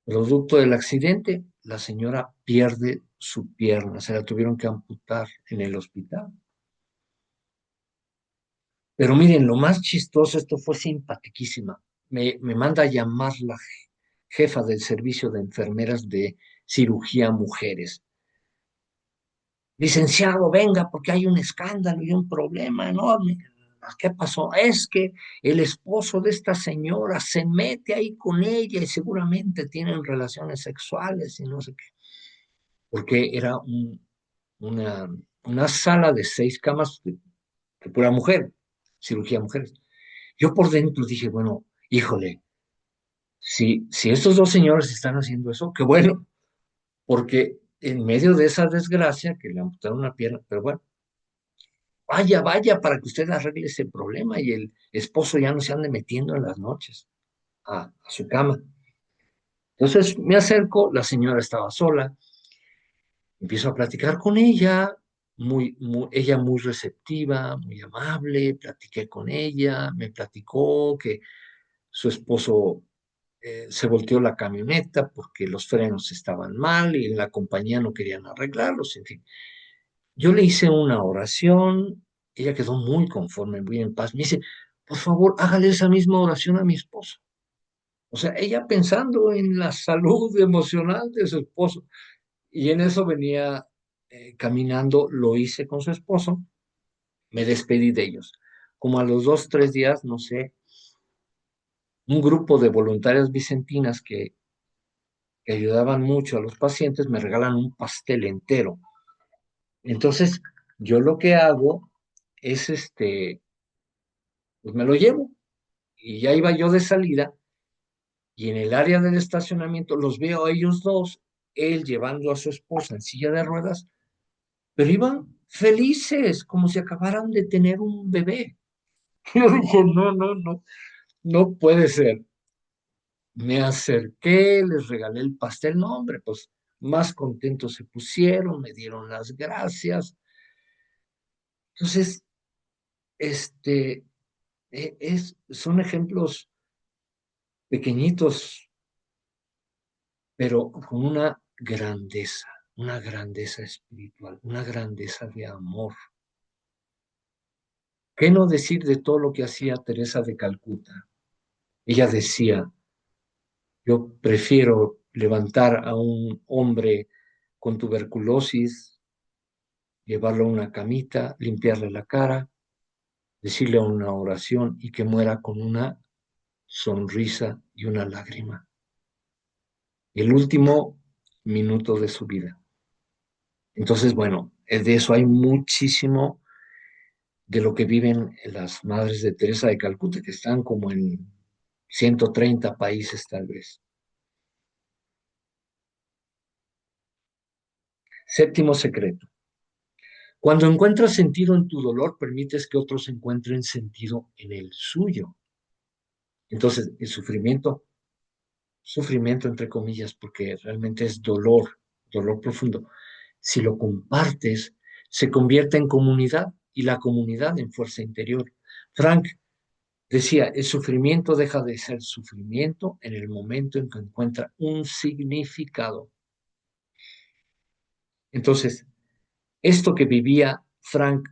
Producto del accidente, la señora pierde su pierna, se la tuvieron que amputar en el hospital. Pero miren, lo más chistoso, esto fue simpaticísima. Me manda a llamar la jefa del servicio de enfermeras de cirugía mujeres. Licenciado, venga, porque hay un escándalo y un problema enorme. ¿Qué pasó? Es que el esposo de esta señora se mete ahí con ella y seguramente tienen relaciones sexuales y no sé qué. Porque era una, una sala de 6 camas de pura mujer, cirugía mujeres. Yo por dentro dije, bueno, híjole, si estos dos señores están haciendo eso, qué bueno, porque en medio de esa desgracia que le amputaron una pierna, pero bueno, vaya, vaya, para que usted arregle ese problema y el esposo ya no se ande metiendo en las noches a su cama. Entonces me acerco, la señora estaba sola, empiezo a platicar con ella, ella muy receptiva, muy amable, platiqué con ella, me platicó que su esposo se volteó la camioneta porque los frenos estaban mal y en la compañía no querían arreglarlos, en fin. Yo le hice una oración, ella quedó muy conforme, muy en paz. Me dice, por favor, hágale esa misma oración a mi esposo. O sea, ella pensando en la salud emocional de su esposo. Y en eso venía caminando, lo hice con su esposo, me despedí de ellos. Como a los 2, 3 días, no sé, un grupo de voluntarias vicentinas que ayudaban mucho a los pacientes me regalan un pastel entero. Entonces, yo lo que hago es pues me lo llevo. Y ya iba yo de salida y en el área del estacionamiento los veo a ellos dos, él llevando a su esposa en silla de ruedas, pero iban felices, como si acabaran de tener un bebé. Yo dije, no, no, no, no puede ser. Me acerqué, les regalé el pastel, no, hombre, pues más contentos se pusieron, me dieron las gracias. Entonces, este, son ejemplos pequeñitos, pero con una grandeza espiritual, una grandeza de amor. ¿Qué no decir de todo lo que hacía Teresa de Calcuta? Ella decía, yo prefiero levantar a un hombre con tuberculosis, llevarlo a una camita, limpiarle la cara, decirle una oración y que muera con una sonrisa y una lágrima. El último minuto de su vida. Entonces, bueno, de eso hay muchísimo de lo que viven las madres de Teresa de Calcuta, que están como en 130 países tal vez. Séptimo secreto. Cuando encuentras sentido en tu dolor, permites que otros encuentren sentido en el suyo. Entonces, el sufrimiento entre comillas, porque realmente es dolor, dolor profundo. Si lo compartes, se convierte en comunidad y la comunidad en fuerza interior. Frank decía, el sufrimiento deja de ser sufrimiento en el momento en que encuentra un significado. Entonces, esto que vivía Frank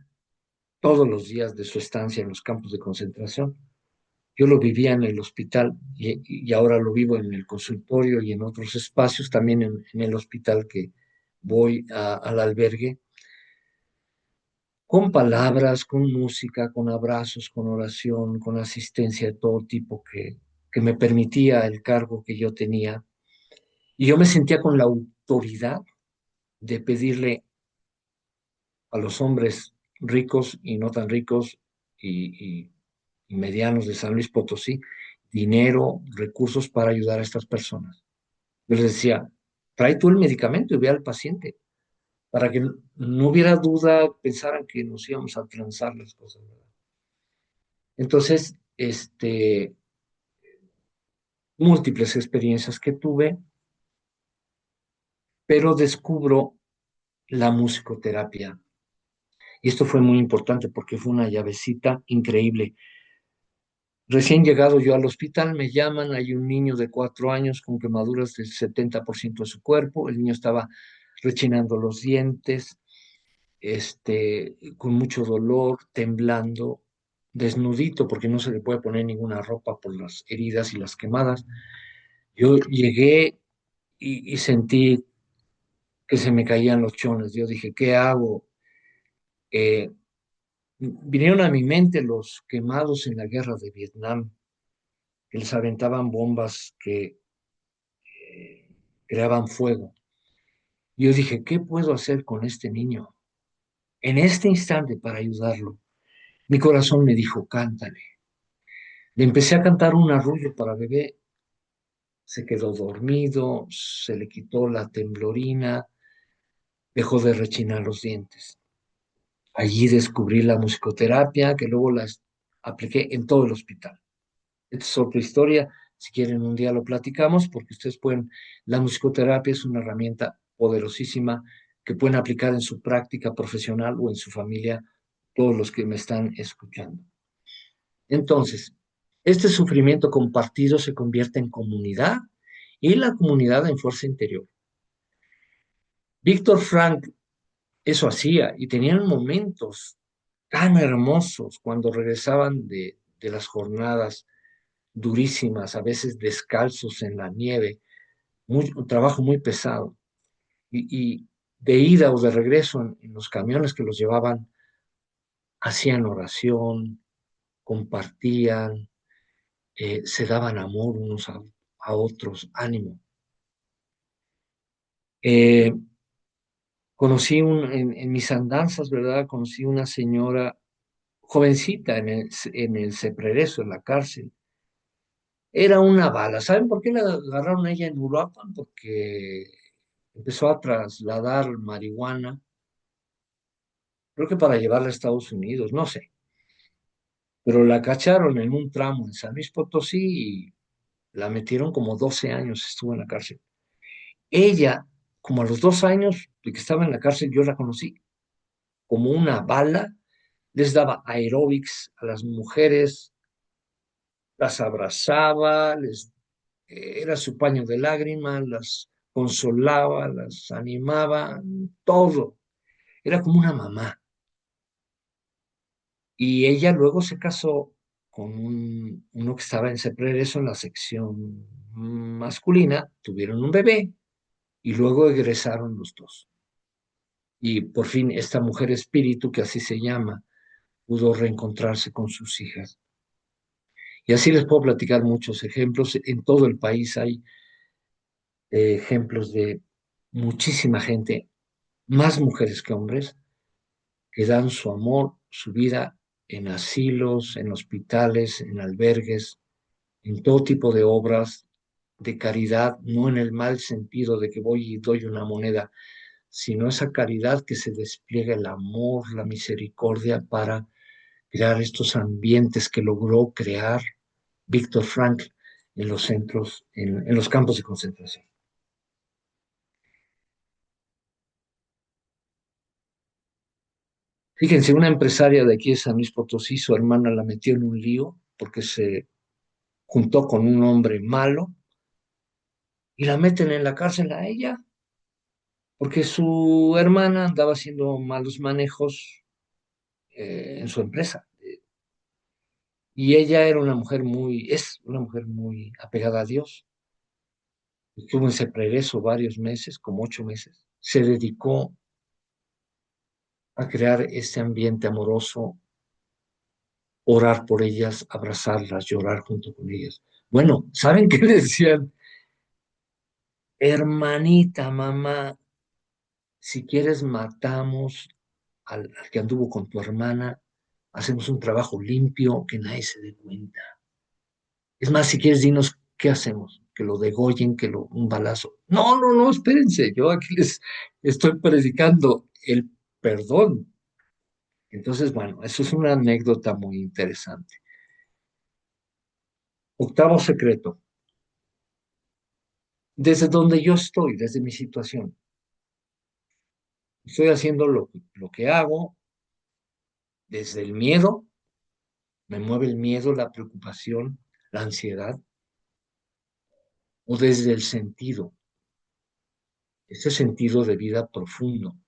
todos los días de su estancia en los campos de concentración, yo lo vivía en el hospital y ahora lo vivo en el consultorio y en otros espacios, también en el hospital que voy al albergue, con palabras, con música, con abrazos, con oración, con asistencia de todo tipo que me permitía el cargo que yo tenía. Y yo me sentía con la autoridad de pedirle a los hombres ricos y no tan ricos y medianos de San Luis Potosí dinero, recursos para ayudar a estas personas. Yo les decía, trae tú el medicamento y ve al paciente, para que no hubiera duda, pensaran que nos íbamos a transar las cosas, ¿verdad? Entonces, múltiples experiencias que tuve, pero descubro la musicoterapia. Y esto fue muy importante porque fue una llavecita increíble. Recién llegado yo al hospital, me llaman, hay un niño de 4 años con quemaduras del 70% de su cuerpo, el niño estaba rechinando los dientes, con mucho dolor, temblando, desnudito porque no se le puede poner ninguna ropa por las heridas y las quemadas. Yo llegué y sentí que se me caían los chones. Yo dije, ¿qué hago? Eh, Vinieron a mi mente los quemados en la guerra de Vietnam, que les aventaban bombas que creaban fuego. Yo dije, ¿qué puedo hacer con este niño en este instante para ayudarlo? Mi corazón me dijo, cántale. Le empecé a cantar un arrullo para bebé, se quedó dormido, se le quitó la temblorina, dejó de rechinar los dientes. Allí descubrí la musicoterapia, que luego la apliqué en todo el hospital. Esta es otra historia, si quieren un día lo platicamos, porque ustedes pueden, la musicoterapia es una herramienta poderosísima que pueden aplicar en su práctica profesional o en su familia todos los que me están escuchando. Entonces, este sufrimiento compartido se convierte en comunidad y la comunidad en fuerza interior. Víctor Frank eso hacía y tenían momentos tan hermosos cuando regresaban de las jornadas durísimas, a veces descalzos en la nieve, un trabajo muy pesado. Y de ida o de regreso en los camiones que los llevaban, hacían oración, compartían, se daban amor unos a otros, ánimo. Eh, en mis andanzas, ¿verdad? Conocí una señora jovencita en el Ceprerezo, en la cárcel. Era una bala. ¿Saben por qué la agarraron a ella en Uruapan? Porque empezó a trasladar marihuana, creo que para llevarla a Estados Unidos, no sé. Pero la cacharon en un tramo en San Luis Potosí y la metieron como 12 años, estuvo en la cárcel. Ella, como a los 2 años de que estaba en la cárcel, yo la conocí como una bala, les daba aeróbics a las mujeres, las abrazaba, era su paño de lágrimas, las consolaba, las animaba, todo. Era como una mamá. Y ella luego se casó con uno que estaba en Cepreso en la sección masculina, tuvieron un bebé y luego egresaron los dos. Y por fin esta mujer espíritu, que así se llama, pudo reencontrarse con sus hijas. Y así les puedo platicar muchos ejemplos. En todo el país hay ejemplos de muchísima gente, más mujeres que hombres, que dan su amor, su vida en asilos, en hospitales, en albergues, en todo tipo de obras de caridad, no en el mal sentido de que voy y doy una moneda, sino esa caridad que se despliega el amor, la misericordia para crear estos ambientes que logró crear Víctor Frank en los centros, en los campos de concentración. Fíjense, una empresaria de aquí de San Luis Potosí, su hermana la metió en un lío porque se juntó con un hombre malo y la meten en la cárcel a ella porque su hermana andaba haciendo malos manejos en su empresa. Y ella era una mujer es una mujer muy apegada a Dios. Estuvo en ese regreso varios meses, como 8 meses. Se dedicó a crear este ambiente amoroso, orar por ellas, abrazarlas, llorar junto con ellas. Bueno, ¿saben qué le decían? Hermanita, mamá, si quieres matamos al que anduvo con tu hermana, hacemos un trabajo limpio, que nadie se dé cuenta. Es más, si quieres, dinos qué hacemos, que lo degollen, un balazo. No, no, no, espérense, yo aquí les estoy predicando el perdón. Entonces, bueno, eso es una anécdota muy interesante. Octavo secreto, desde donde yo estoy, desde mi situación, estoy haciendo lo que hago desde el miedo, me mueve el miedo, la preocupación, la ansiedad, o desde el sentido, ese sentido de vida profundo,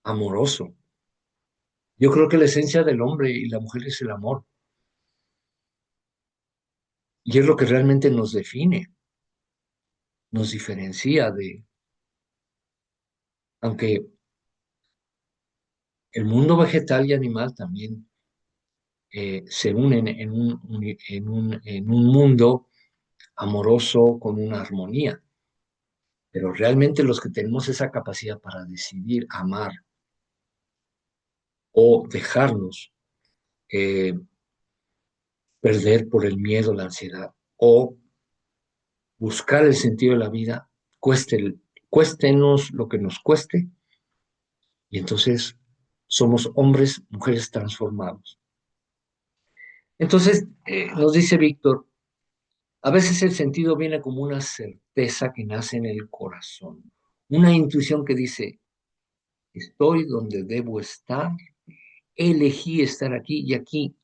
amoroso. Yo creo que la esencia del hombre y la mujer es el amor, y es lo que realmente nos define, nos diferencia aunque el mundo vegetal y animal también se unen en un mundo amoroso con una armonía, pero realmente los que tenemos esa capacidad para decidir amar o dejarnos eh, perder por el miedo, la ansiedad, o buscar el sentido de la vida, cuéstenos lo que nos cueste, y entonces somos hombres, mujeres transformados. Entonces, nos dice Víctor, a veces el sentido viene como una certeza que nace en el corazón, una intuición que dice, Estoy donde debo estar. Elegí estar aquí y aquí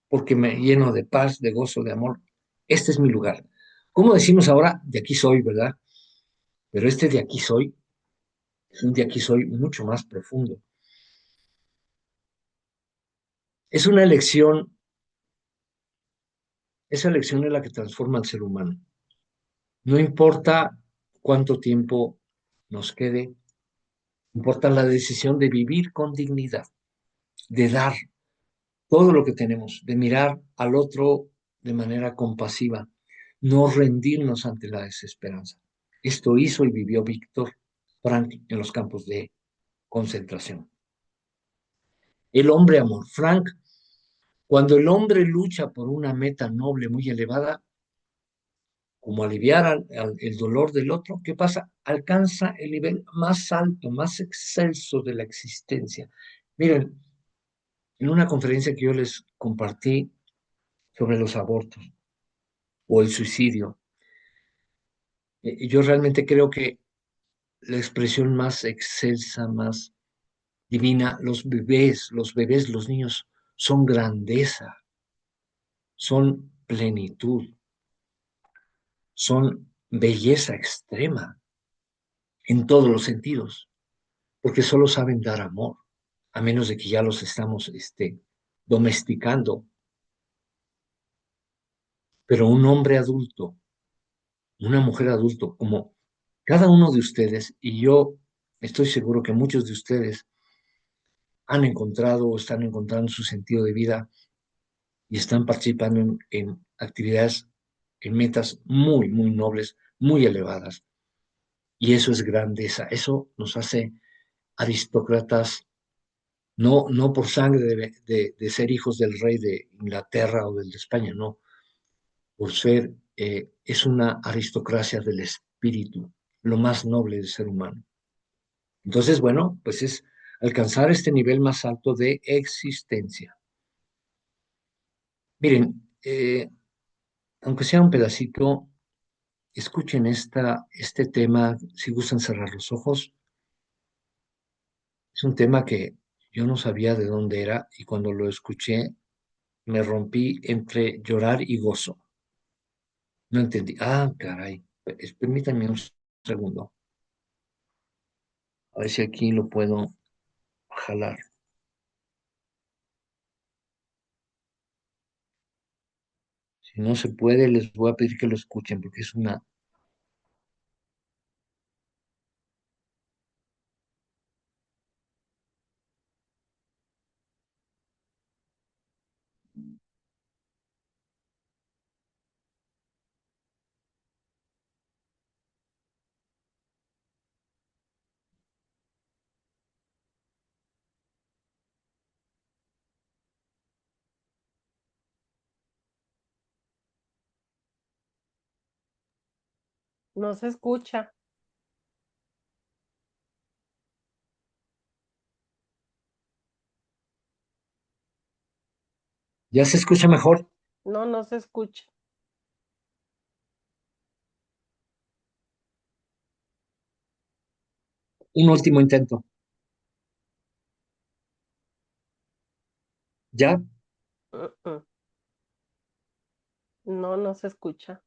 porque me lleno de paz, de gozo, de amor. Este es mi lugar. ¿Cómo decimos ahora? De aquí soy, ¿verdad? Pero este de aquí soy es un de aquí soy mucho más profundo. Es una elección, esa elección es la que transforma al ser humano. No importa cuánto tiempo nos quede, importa la decisión de vivir con dignidad, de dar todo lo que tenemos, de mirar al otro de manera compasiva, no rendirnos ante la desesperanza. Esto hizo y vivió Víctor Frank en los campos de concentración. El hombre amor. Frank, cuando el hombre lucha por una meta noble muy elevada, como aliviar el dolor del otro, ¿qué pasa? Alcanza el nivel más alto, más excelso de la existencia. Miren, en una conferencia que yo les compartí sobre los abortos o el suicidio, yo realmente creo que la expresión más excelsa, más divina, los bebés, los niños, son grandeza, son plenitud, son belleza extrema en todos los sentidos, porque solo saben dar amor, a menos de que ya los estamos domesticando. Pero un hombre adulto, una mujer adulto, como cada uno de ustedes, y yo estoy seguro que muchos de ustedes han encontrado o están encontrando su sentido de vida y están participando en actividades, en metas muy, muy nobles, muy elevadas. Y eso es grandeza, eso nos hace aristócratas, no, no por sangre de ser hijos del rey de Inglaterra o del de España, no, por ser, es una aristocracia del espíritu, lo más noble del ser humano. Entonces, bueno, pues es alcanzar este nivel más alto de existencia. Miren, aunque sea un pedacito, escuchen este tema, si gustan cerrar los ojos. Es un tema que yo no sabía de dónde era y cuando lo escuché me rompí entre llorar y gozo. No entendí. Ah, caray. Permítanme un segundo. A ver si aquí lo puedo jalar. Si no se puede, les voy a pedir que lo escuchen porque es una... No se escucha. ¿Ya se escucha mejor? No, no se escucha. Un último intento. ¿Ya? Mm, mm. No, no se escucha.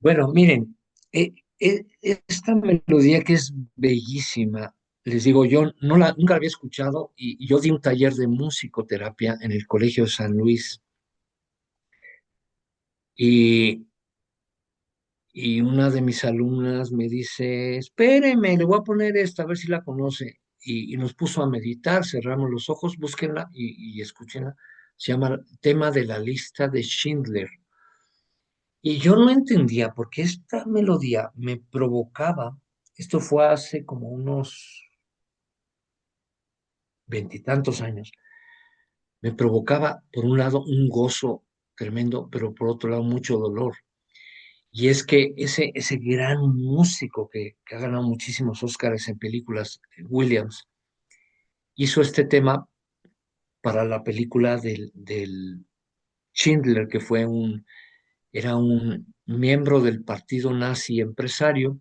Bueno, miren, esta melodía que es bellísima, les digo, yo nunca la había escuchado y yo di un taller de musicoterapia en el Colegio San Luis y, y una de mis alumnas me dice, espéreme, le voy a poner esta, a ver si la conoce. Y nos puso a meditar, cerramos los ojos, búsquenla y escúchenla. Se llama Tema de la lista de Schindler. Y yo no entendía por qué esta melodía me provocaba, esto fue hace como unos veintitantos años, me provocaba por un lado un gozo tremendo, pero por otro lado mucho dolor. Y es que ese gran músico que ha ganado muchísimos Óscares en películas, Williams, hizo este tema para la película del Schindler, que fue Era un miembro del partido nazi empresario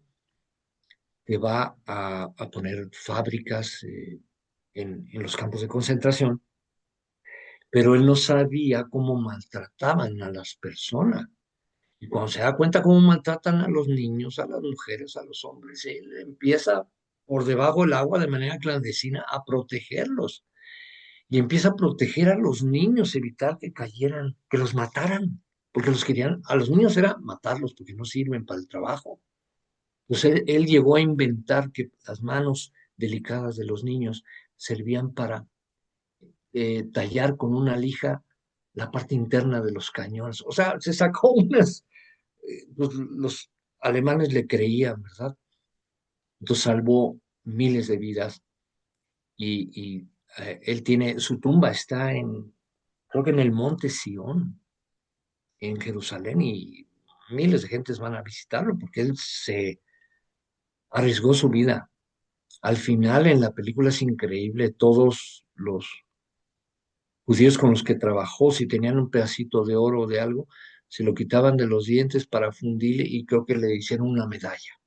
que va a poner fábricas en los campos de concentración, pero él no sabía cómo maltrataban a las personas. Y cuando se da cuenta cómo maltratan a los niños, a las mujeres, a los hombres, él empieza por debajo del agua de manera clandestina a protegerlos. Y empieza a proteger a los niños, evitar que cayeran, que los mataran, porque los querían, a los niños era matarlos porque no sirven para el trabajo. Entonces él llegó a inventar que las manos delicadas de los niños servían para tallar con una lija la parte interna de los cañones. O sea, se sacó unas, los alemanes le creían, ¿verdad? Entonces salvó miles de vidas y él tiene, su tumba está en, creo que en el monte Sión, en Jerusalén, y miles de gentes van a visitarlo porque él se arriesgó su vida. Al final, en la película es increíble, todos los judíos con los que trabajó, si tenían un pedacito de oro o de algo, se lo quitaban de los dientes para fundirle y creo que le hicieron una medalla.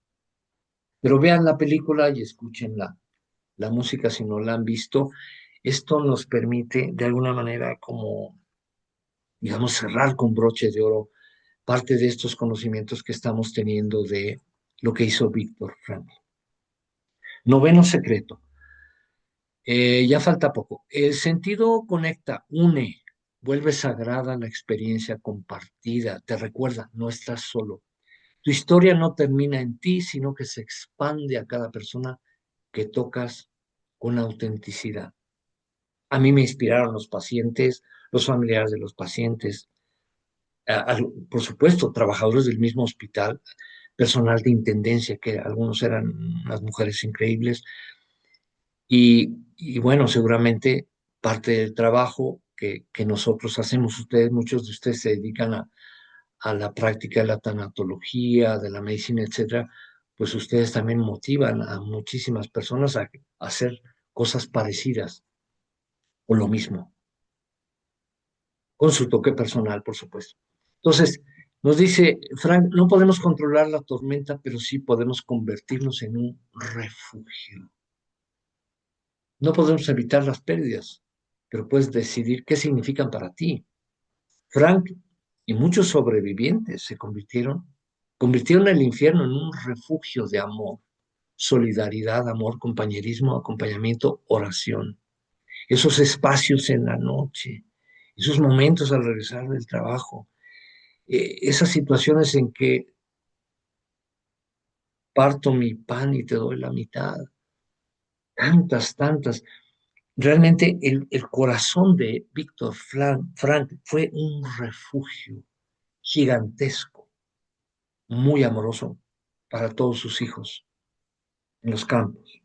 Pero vean la película y escuchen la música si no la han visto. Esto nos permite, de alguna manera, como, digamos, cerrar con broche de oro parte de estos conocimientos que estamos teniendo de lo que hizo Víctor Frank. Noveno secreto. Ya falta poco. El sentido conecta, une, vuelve sagrada la experiencia compartida, te recuerda, no estás solo. Tu historia no termina en ti, sino que se expande a cada persona que tocas con autenticidad. A mí me inspiraron los pacientes, los familiares de los pacientes, por supuesto, trabajadores del mismo hospital, personal de intendencia, que algunos eran unas mujeres increíbles, y bueno, seguramente parte del trabajo que nosotros hacemos, ustedes, muchos de ustedes se dedican a la práctica de la tanatología, de la medicina, etcétera, pues ustedes también motivan a muchísimas personas a hacer cosas parecidas o lo mismo, con su toque personal, por supuesto. Entonces, nos dice Frank, no podemos controlar la tormenta, pero sí podemos convertirnos en un refugio. No podemos evitar las pérdidas, pero puedes decidir qué significan para ti. Frank y muchos sobrevivientes convirtieron el infierno en un refugio de amor, solidaridad, amor, compañerismo, acompañamiento, oración. Esos espacios en la noche, esos momentos al regresar del trabajo, esas situaciones en que parto mi pan y te doy la mitad, tantas, tantas. Realmente el corazón de Víctor Frank fue un refugio gigantesco, muy amoroso para todos sus hijos en los campos.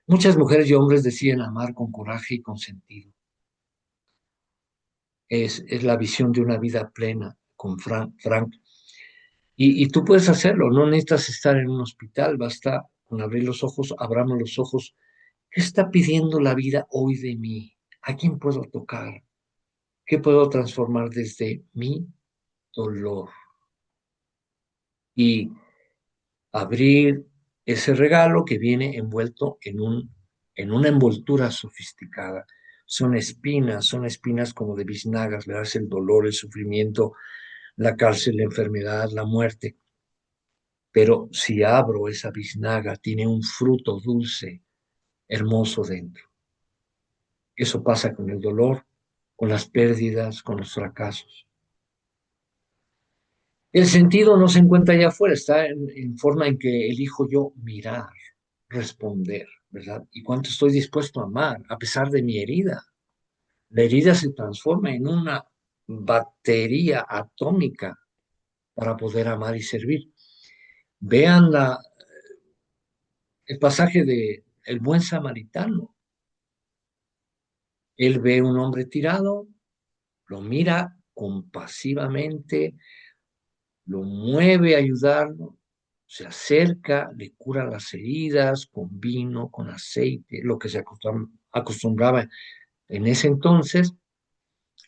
Muchas mujeres y hombres deciden amar con coraje y con sentido. Es la visión de una vida plena con Frank. Y tú puedes hacerlo, no necesitas estar en un hospital, basta con abrir los ojos, abramos los ojos. ¿Qué está pidiendo la vida hoy de mí? ¿A quién puedo tocar? ¿Qué puedo transformar desde mi dolor? Y abrir ese regalo que viene envuelto en una envoltura sofisticada. Son espinas como de biznagas, le das el dolor, el sufrimiento, la cárcel, la enfermedad, la muerte. Pero si abro esa biznaga, tiene un fruto dulce, hermoso dentro. Eso pasa con el dolor, con las pérdidas, con los fracasos. El sentido no se encuentra allá afuera, está en forma en que elijo yo mirar, responder, ¿verdad? Y cuánto estoy dispuesto a amar, a pesar de mi herida. La herida se transforma en una batería atómica para poder amar y servir. Vean el pasaje de el buen samaritano. Él ve un hombre tirado, lo mira compasivamente, lo mueve a ayudarlo, se acerca, le cura las heridas con vino, con aceite, lo que se acostumbraba en ese entonces,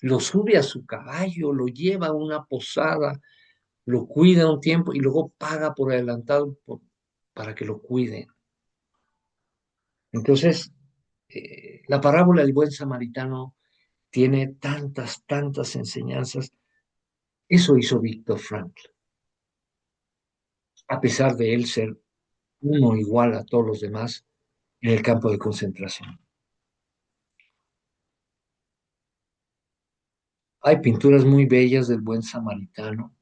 lo sube a su caballo, lo lleva a una posada, lo cuida un tiempo y luego paga por adelantado para que lo cuiden. Entonces, la parábola del buen samaritano tiene tantas, tantas enseñanzas. Eso hizo Víctor Frankl, a pesar de él ser uno igual a todos los demás en el campo de concentración. Hay pinturas muy bellas del buen samaritano.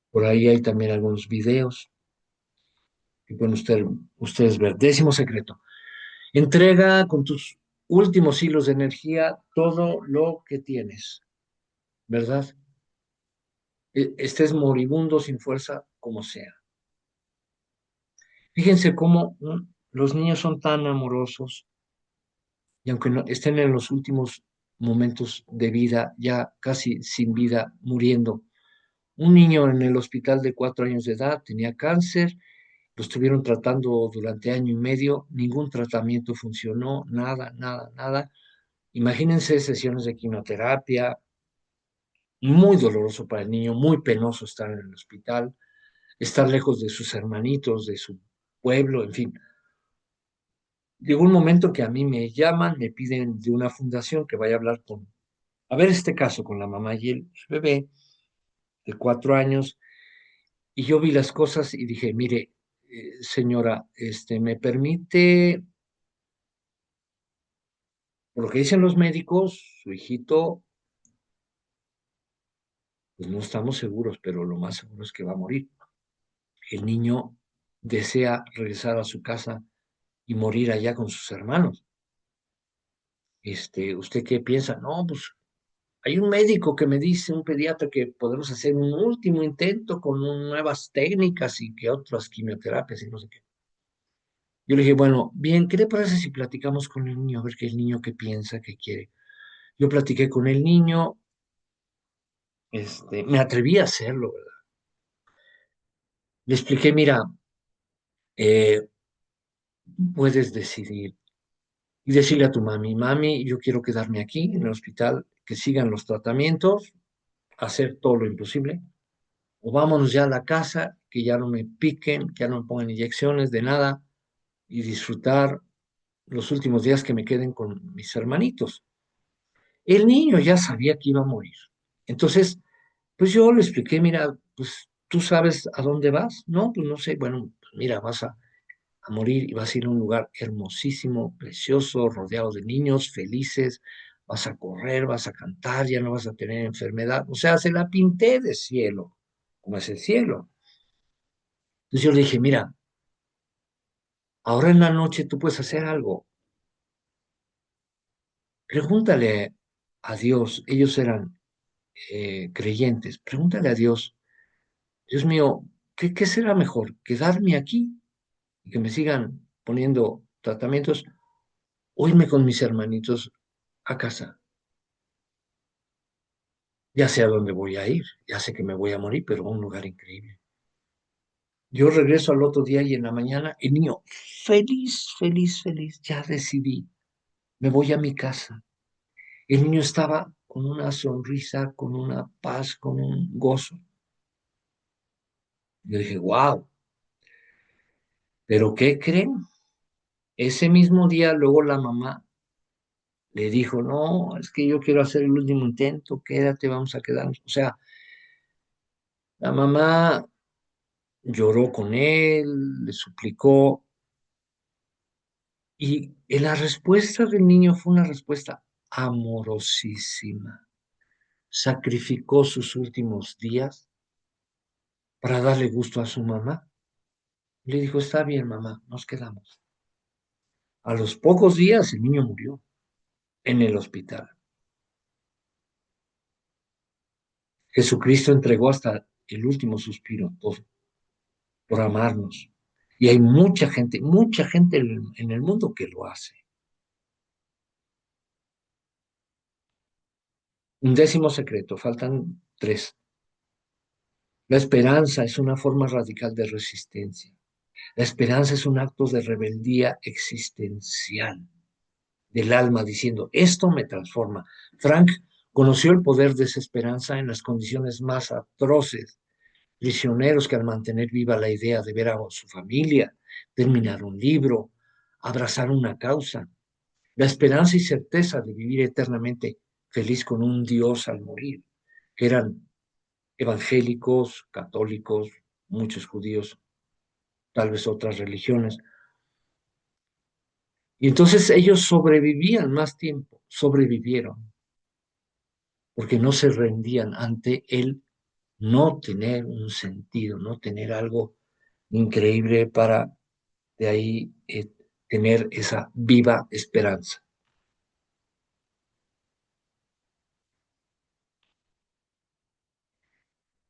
Por ahí hay también algunos videos que pueden ustedes ver. Décimo secreto. Entrega con tus últimos hilos de energía todo lo que tienes, ¿verdad? Estés moribundo, sin fuerza, como sea. Fíjense cómo los niños son tan amorosos y aunque estén en los últimos momentos de vida, ya casi sin vida, muriendo. Un niño en el hospital de 4 años de edad tenía cáncer, lo estuvieron tratando durante año y medio, ningún tratamiento funcionó, nada, nada, nada. Imagínense sesiones de quimioterapia, muy doloroso para el niño, muy penoso estar en el hospital, estar lejos de sus hermanitos, de su pueblo, en fin. Llegó un momento que a mí me llaman, me piden de una fundación que vaya a hablar a ver este caso con la mamá y el bebé de 4 años, y yo vi las cosas y dije, mire, señora, ¿me permite, por lo que dicen los médicos, su hijito, pues no estamos seguros, pero lo más seguro es que va a morir? El niño desea regresar a su casa y morir allá con sus hermanos. ¿Usted qué piensa? No, pues hay un médico que me dice, un pediatra, que podemos hacer un último intento con nuevas técnicas y que otras quimioterapias y no sé qué. Yo le dije, bueno, bien, ¿qué le parece si platicamos con el niño? A ver qué el niño qué piensa, qué quiere. Yo platiqué con el niño, me atreví a hacerlo, ¿verdad? Le expliqué, mira, eh, puedes decidir y decirle a tu mami, mami, yo quiero quedarme aquí en el hospital, que sigan los tratamientos, hacer todo lo imposible, o vámonos ya a la casa, que ya no me piquen, que ya no me pongan inyecciones de nada y disfrutar los últimos días que me queden con mis hermanitos. El niño ya sabía que iba a morir. Entonces, pues yo le expliqué, mira, pues tú sabes a dónde vas, ¿no? Pues no sé, bueno, pues mira, vas a morir y vas a ir a un lugar hermosísimo, precioso, rodeado de niños felices, vas a correr, vas a cantar, ya no vas a tener enfermedad. O sea, se la pinté de cielo, como es el cielo. Entonces yo le dije, mira, ahora en la noche tú puedes hacer algo. Pregúntale a Dios, ellos eran creyentes, pregúntale a Dios, Dios mío, ¿qué será mejor? ¿Quedarme aquí y que me sigan poniendo tratamientos o irme con mis hermanitos a casa? Ya sé a dónde voy a ir, ya sé que me voy a morir, pero a un lugar increíble. Yo regreso al otro día y en la mañana el niño, feliz, feliz, feliz, ya decidí, me voy a mi casa. El niño estaba con una sonrisa, con una paz, con un gozo. Yo dije, wow, pero ¿qué creen? Ese mismo día luego la mamá le dijo, no, es que yo quiero hacer el último intento, quédate, vamos a quedarnos. O sea, la mamá lloró con él, le suplicó, y la respuesta del niño fue una respuesta amorosísima. Sacrificó sus últimos días para darle gusto a su mamá. Le dijo, está bien, mamá, nos quedamos. A los pocos días el niño murió en el hospital. Jesucristo entregó hasta el último suspiro por amarnos. Y hay mucha gente en el mundo que lo hace. Un décimo secreto, faltan tres. La esperanza es una forma radical de resistencia. La esperanza es un acto de rebeldía existencial. del alma, diciendo, esto me transforma. Frank conoció el poder de esa esperanza en las condiciones más atroces, prisioneros que al mantener viva la idea de ver a su familia, terminar un libro, abrazar una causa, la esperanza y certeza de vivir eternamente feliz con un Dios al morir, que eran evangélicos, católicos, muchos judíos, tal vez otras religiones. Y entonces ellos sobrevivían más tiempo, sobrevivieron, porque no se rendían ante el no tener un sentido, no tener algo increíble para de ahí tener esa viva esperanza.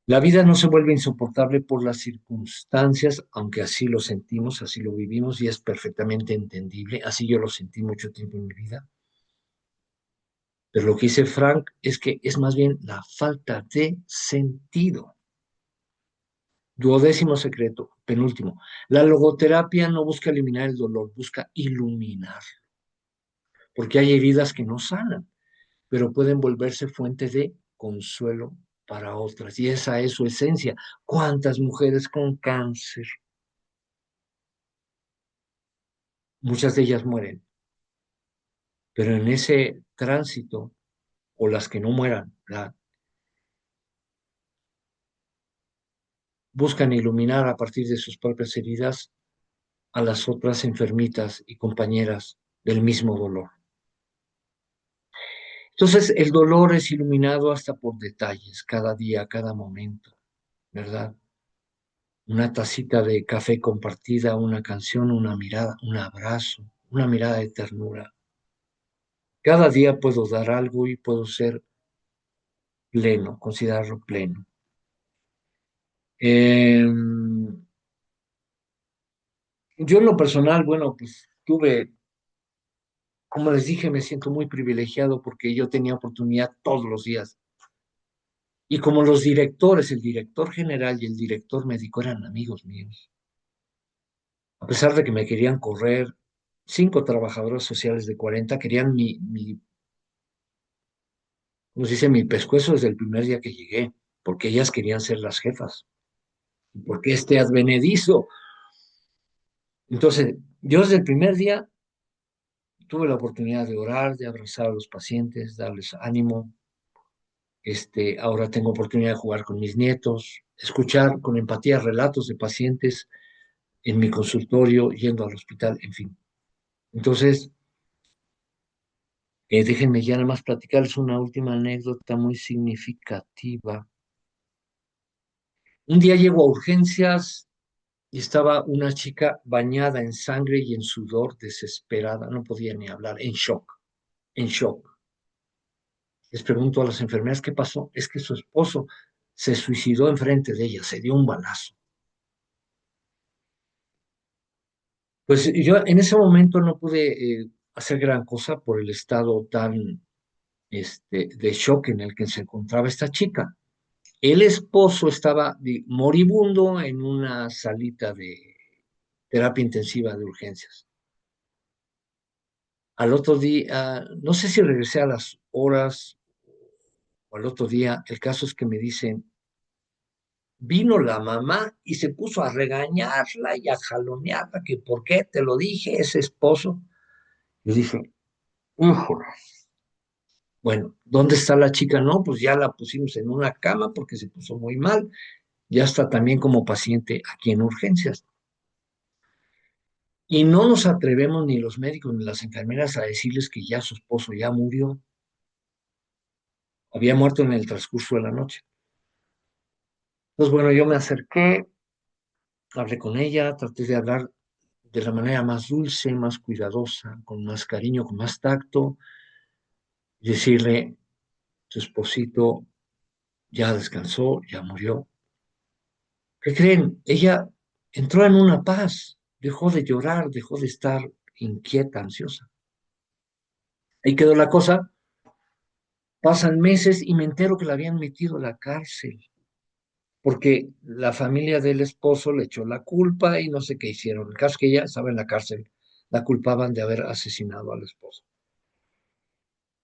La vida no se vuelve insoportable por las circunstancias, aunque así lo sentimos, así lo vivimos y es perfectamente entendible. Así yo lo sentí mucho tiempo en mi vida. Pero lo que dice Frank es que es más bien la falta de sentido. Duodécimo secreto, penúltimo. La logoterapia no busca eliminar el dolor, busca iluminar, porque hay heridas que no sanan, pero pueden volverse fuente de consuelo para otras. Y esa es su esencia. ¿Cuántas mujeres con cáncer? Muchas de ellas mueren, pero en ese tránsito, o las que no mueran, buscan iluminar a partir de sus propias heridas a las otras enfermitas y compañeras del mismo dolor. Entonces, el dolor es iluminado hasta por detalles, cada día, cada momento, ¿verdad? Una tacita de café compartida, una canción, una mirada, un abrazo, una mirada de ternura. Cada día puedo dar algo y puedo ser pleno, considerarlo pleno. Yo en lo personal, bueno, pues tuve, como les dije, me siento muy privilegiado porque yo tenía oportunidad todos los días. Y como los directores, el director general y el director médico eran amigos míos, a pesar de que me querían correr, 5 trabajadoras sociales de 40 querían como se dice, mi pescuezo desde el primer día que llegué, porque ellas querían ser las jefas, porque este advenedizo. Entonces, yo desde el primer día tuve la oportunidad de orar, de abrazar a los pacientes, darles ánimo. Ahora tengo oportunidad de jugar con mis nietos, escuchar con empatía relatos de pacientes en mi consultorio, yendo al hospital, en fin. Entonces, déjenme ya nada más platicarles una última anécdota muy significativa. Un día llego a urgencias y estaba una chica bañada en sangre y en sudor, desesperada, no podía ni hablar, en shock, en shock. Les pregunto a las enfermeras qué pasó. Es que su esposo se suicidó enfrente de ella, se dio un balazo. Pues yo en ese momento no pude hacer gran cosa por el estado tan de shock en el que se encontraba esta chica. El esposo estaba moribundo en una salita de terapia intensiva de urgencias. Al otro día, no sé si regresé a las horas o al otro día, el caso es que me dicen, vino la mamá y se puso a regañarla y a jalonearla, que por qué te lo dije, ese esposo. Yo dije, híjole, bueno, ¿dónde está la chica? No, pues ya la pusimos en una cama porque se puso muy mal, ya está también como paciente aquí en urgencias. Y no nos atrevemos ni los médicos ni las enfermeras a decirles que ya su esposo ya murió, había muerto en el transcurso de la noche. Entonces, bueno, yo me acerqué, hablé con ella, traté de hablar de la manera más dulce, más cuidadosa, con más cariño, con más tacto, y decirle, tu esposito ya descansó, ya murió. ¿Qué creen? Ella entró en una paz, dejó de llorar, dejó de estar inquieta, ansiosa. Ahí quedó la cosa. Pasan meses y me entero que la habían metido a la cárcel, porque la familia del esposo le echó la culpa y no sé qué hicieron. El caso es que ella estaba en la cárcel, la culpaban de haber asesinado al esposo.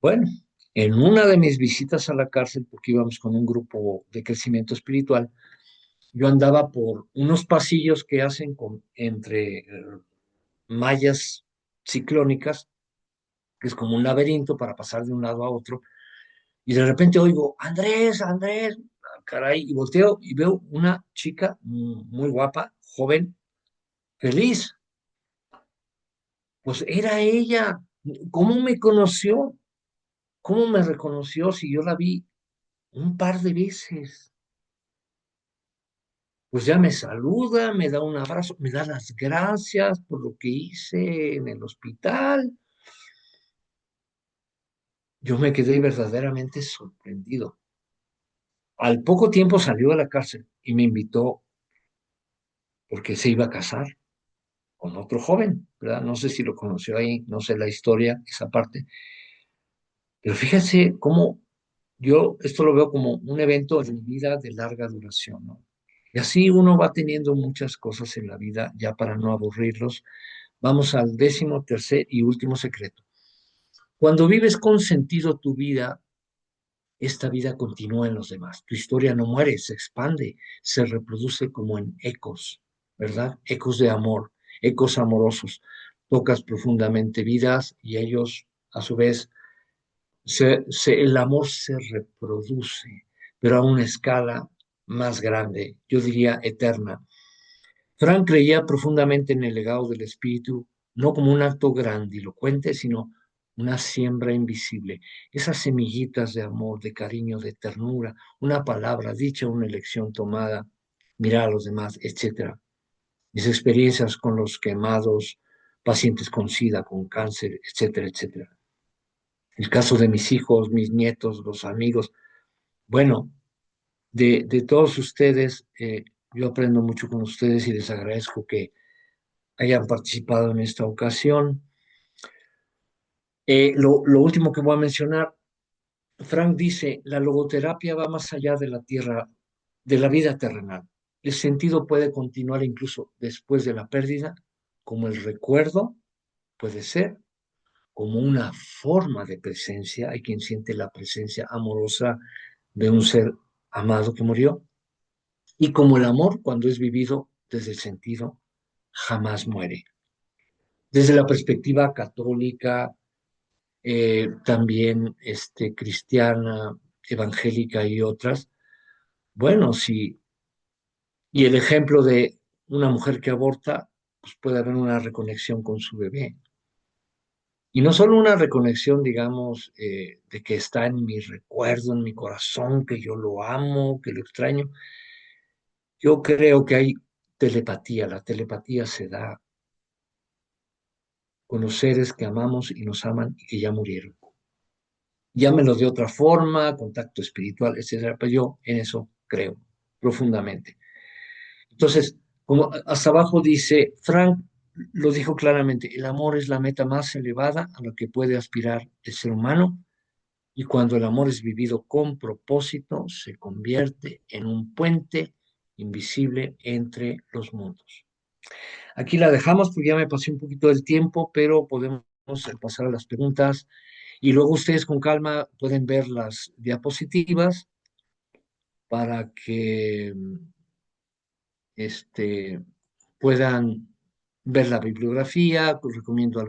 Bueno, en una de mis visitas a la cárcel, porque íbamos con un grupo de crecimiento espiritual, yo andaba por unos pasillos que hacen entre mallas ciclónicas, que es como un laberinto para pasar de un lado a otro, y de repente oigo, Andrés, Andrés, ah, caray, y volteo y veo una chica muy guapa, joven, feliz. Pues era ella. ¿Cómo me conoció? ¿Cómo me reconoció si yo la vi un par de veces? Pues ya me saluda, me da un abrazo, me da las gracias por lo que hice en el hospital. Yo me quedé verdaderamente sorprendido. Al poco tiempo salió de la cárcel y me invitó porque se iba a casar con otro joven, ¿verdad? No sé si lo conoció ahí, no sé la historia, esa parte, pero fíjense cómo yo esto lo veo como un evento de vida de larga duración, ¿no? Y así uno va teniendo muchas cosas en la vida, ya para no aburrirlos. Vamos al 13º y último secreto. Cuando vives con sentido tu vida, esta vida continúa en los demás. Tu historia no muere, se expande, se reproduce como en ecos, ¿verdad? Ecos de amor, ecos amorosos. Tocas profundamente vidas y ellos, a su vez, el amor se reproduce, pero a una escala más grande, yo diría eterna. Frank creía profundamente en el legado del espíritu, no como un acto grandilocuente, sino una siembra invisible, esas semillitas de amor, de cariño, de ternura, una palabra dicha, una elección tomada, mirar a los demás, etcétera. Mis experiencias con los quemados, pacientes con SIDA, con cáncer, etcétera, etcétera. El caso de mis hijos, mis nietos, los amigos. Bueno, de todos ustedes, yo aprendo mucho con ustedes y les agradezco que hayan participado en esta ocasión. Lo último que voy a mencionar, Frank dice, la logoterapia va más allá de la tierra, de la vida terrenal. El sentido puede continuar incluso después de la pérdida, como el recuerdo puede ser, como una forma de presencia. Hay quien siente la presencia amorosa de un ser amado que murió. Y como el amor, cuando es vivido desde el sentido, jamás muere. Desde la perspectiva católica, también cristiana, evangélica y otras. Bueno, sí, y el ejemplo de una mujer que aborta, pues puede haber una reconexión con su bebé. Y no solo una reconexión, digamos, de que está en mi recuerdo, en mi corazón, que yo lo amo, que lo extraño. Yo creo que hay telepatía. La telepatía se da con los seres que amamos y nos aman y que ya murieron. Llámelo de otra forma, contacto espiritual, etcétera, pero yo en eso creo profundamente. Entonces, como hasta abajo dice, Frank lo dijo claramente, el amor es la meta más elevada a la que puede aspirar el ser humano y cuando el amor es vivido con propósito, se convierte en un puente invisible entre los mundos. Aquí la dejamos porque ya me pasé un poquito del tiempo, pero podemos pasar a las preguntas y luego ustedes con calma pueden ver las diapositivas para que este, puedan ver la bibliografía. Pues recomiendo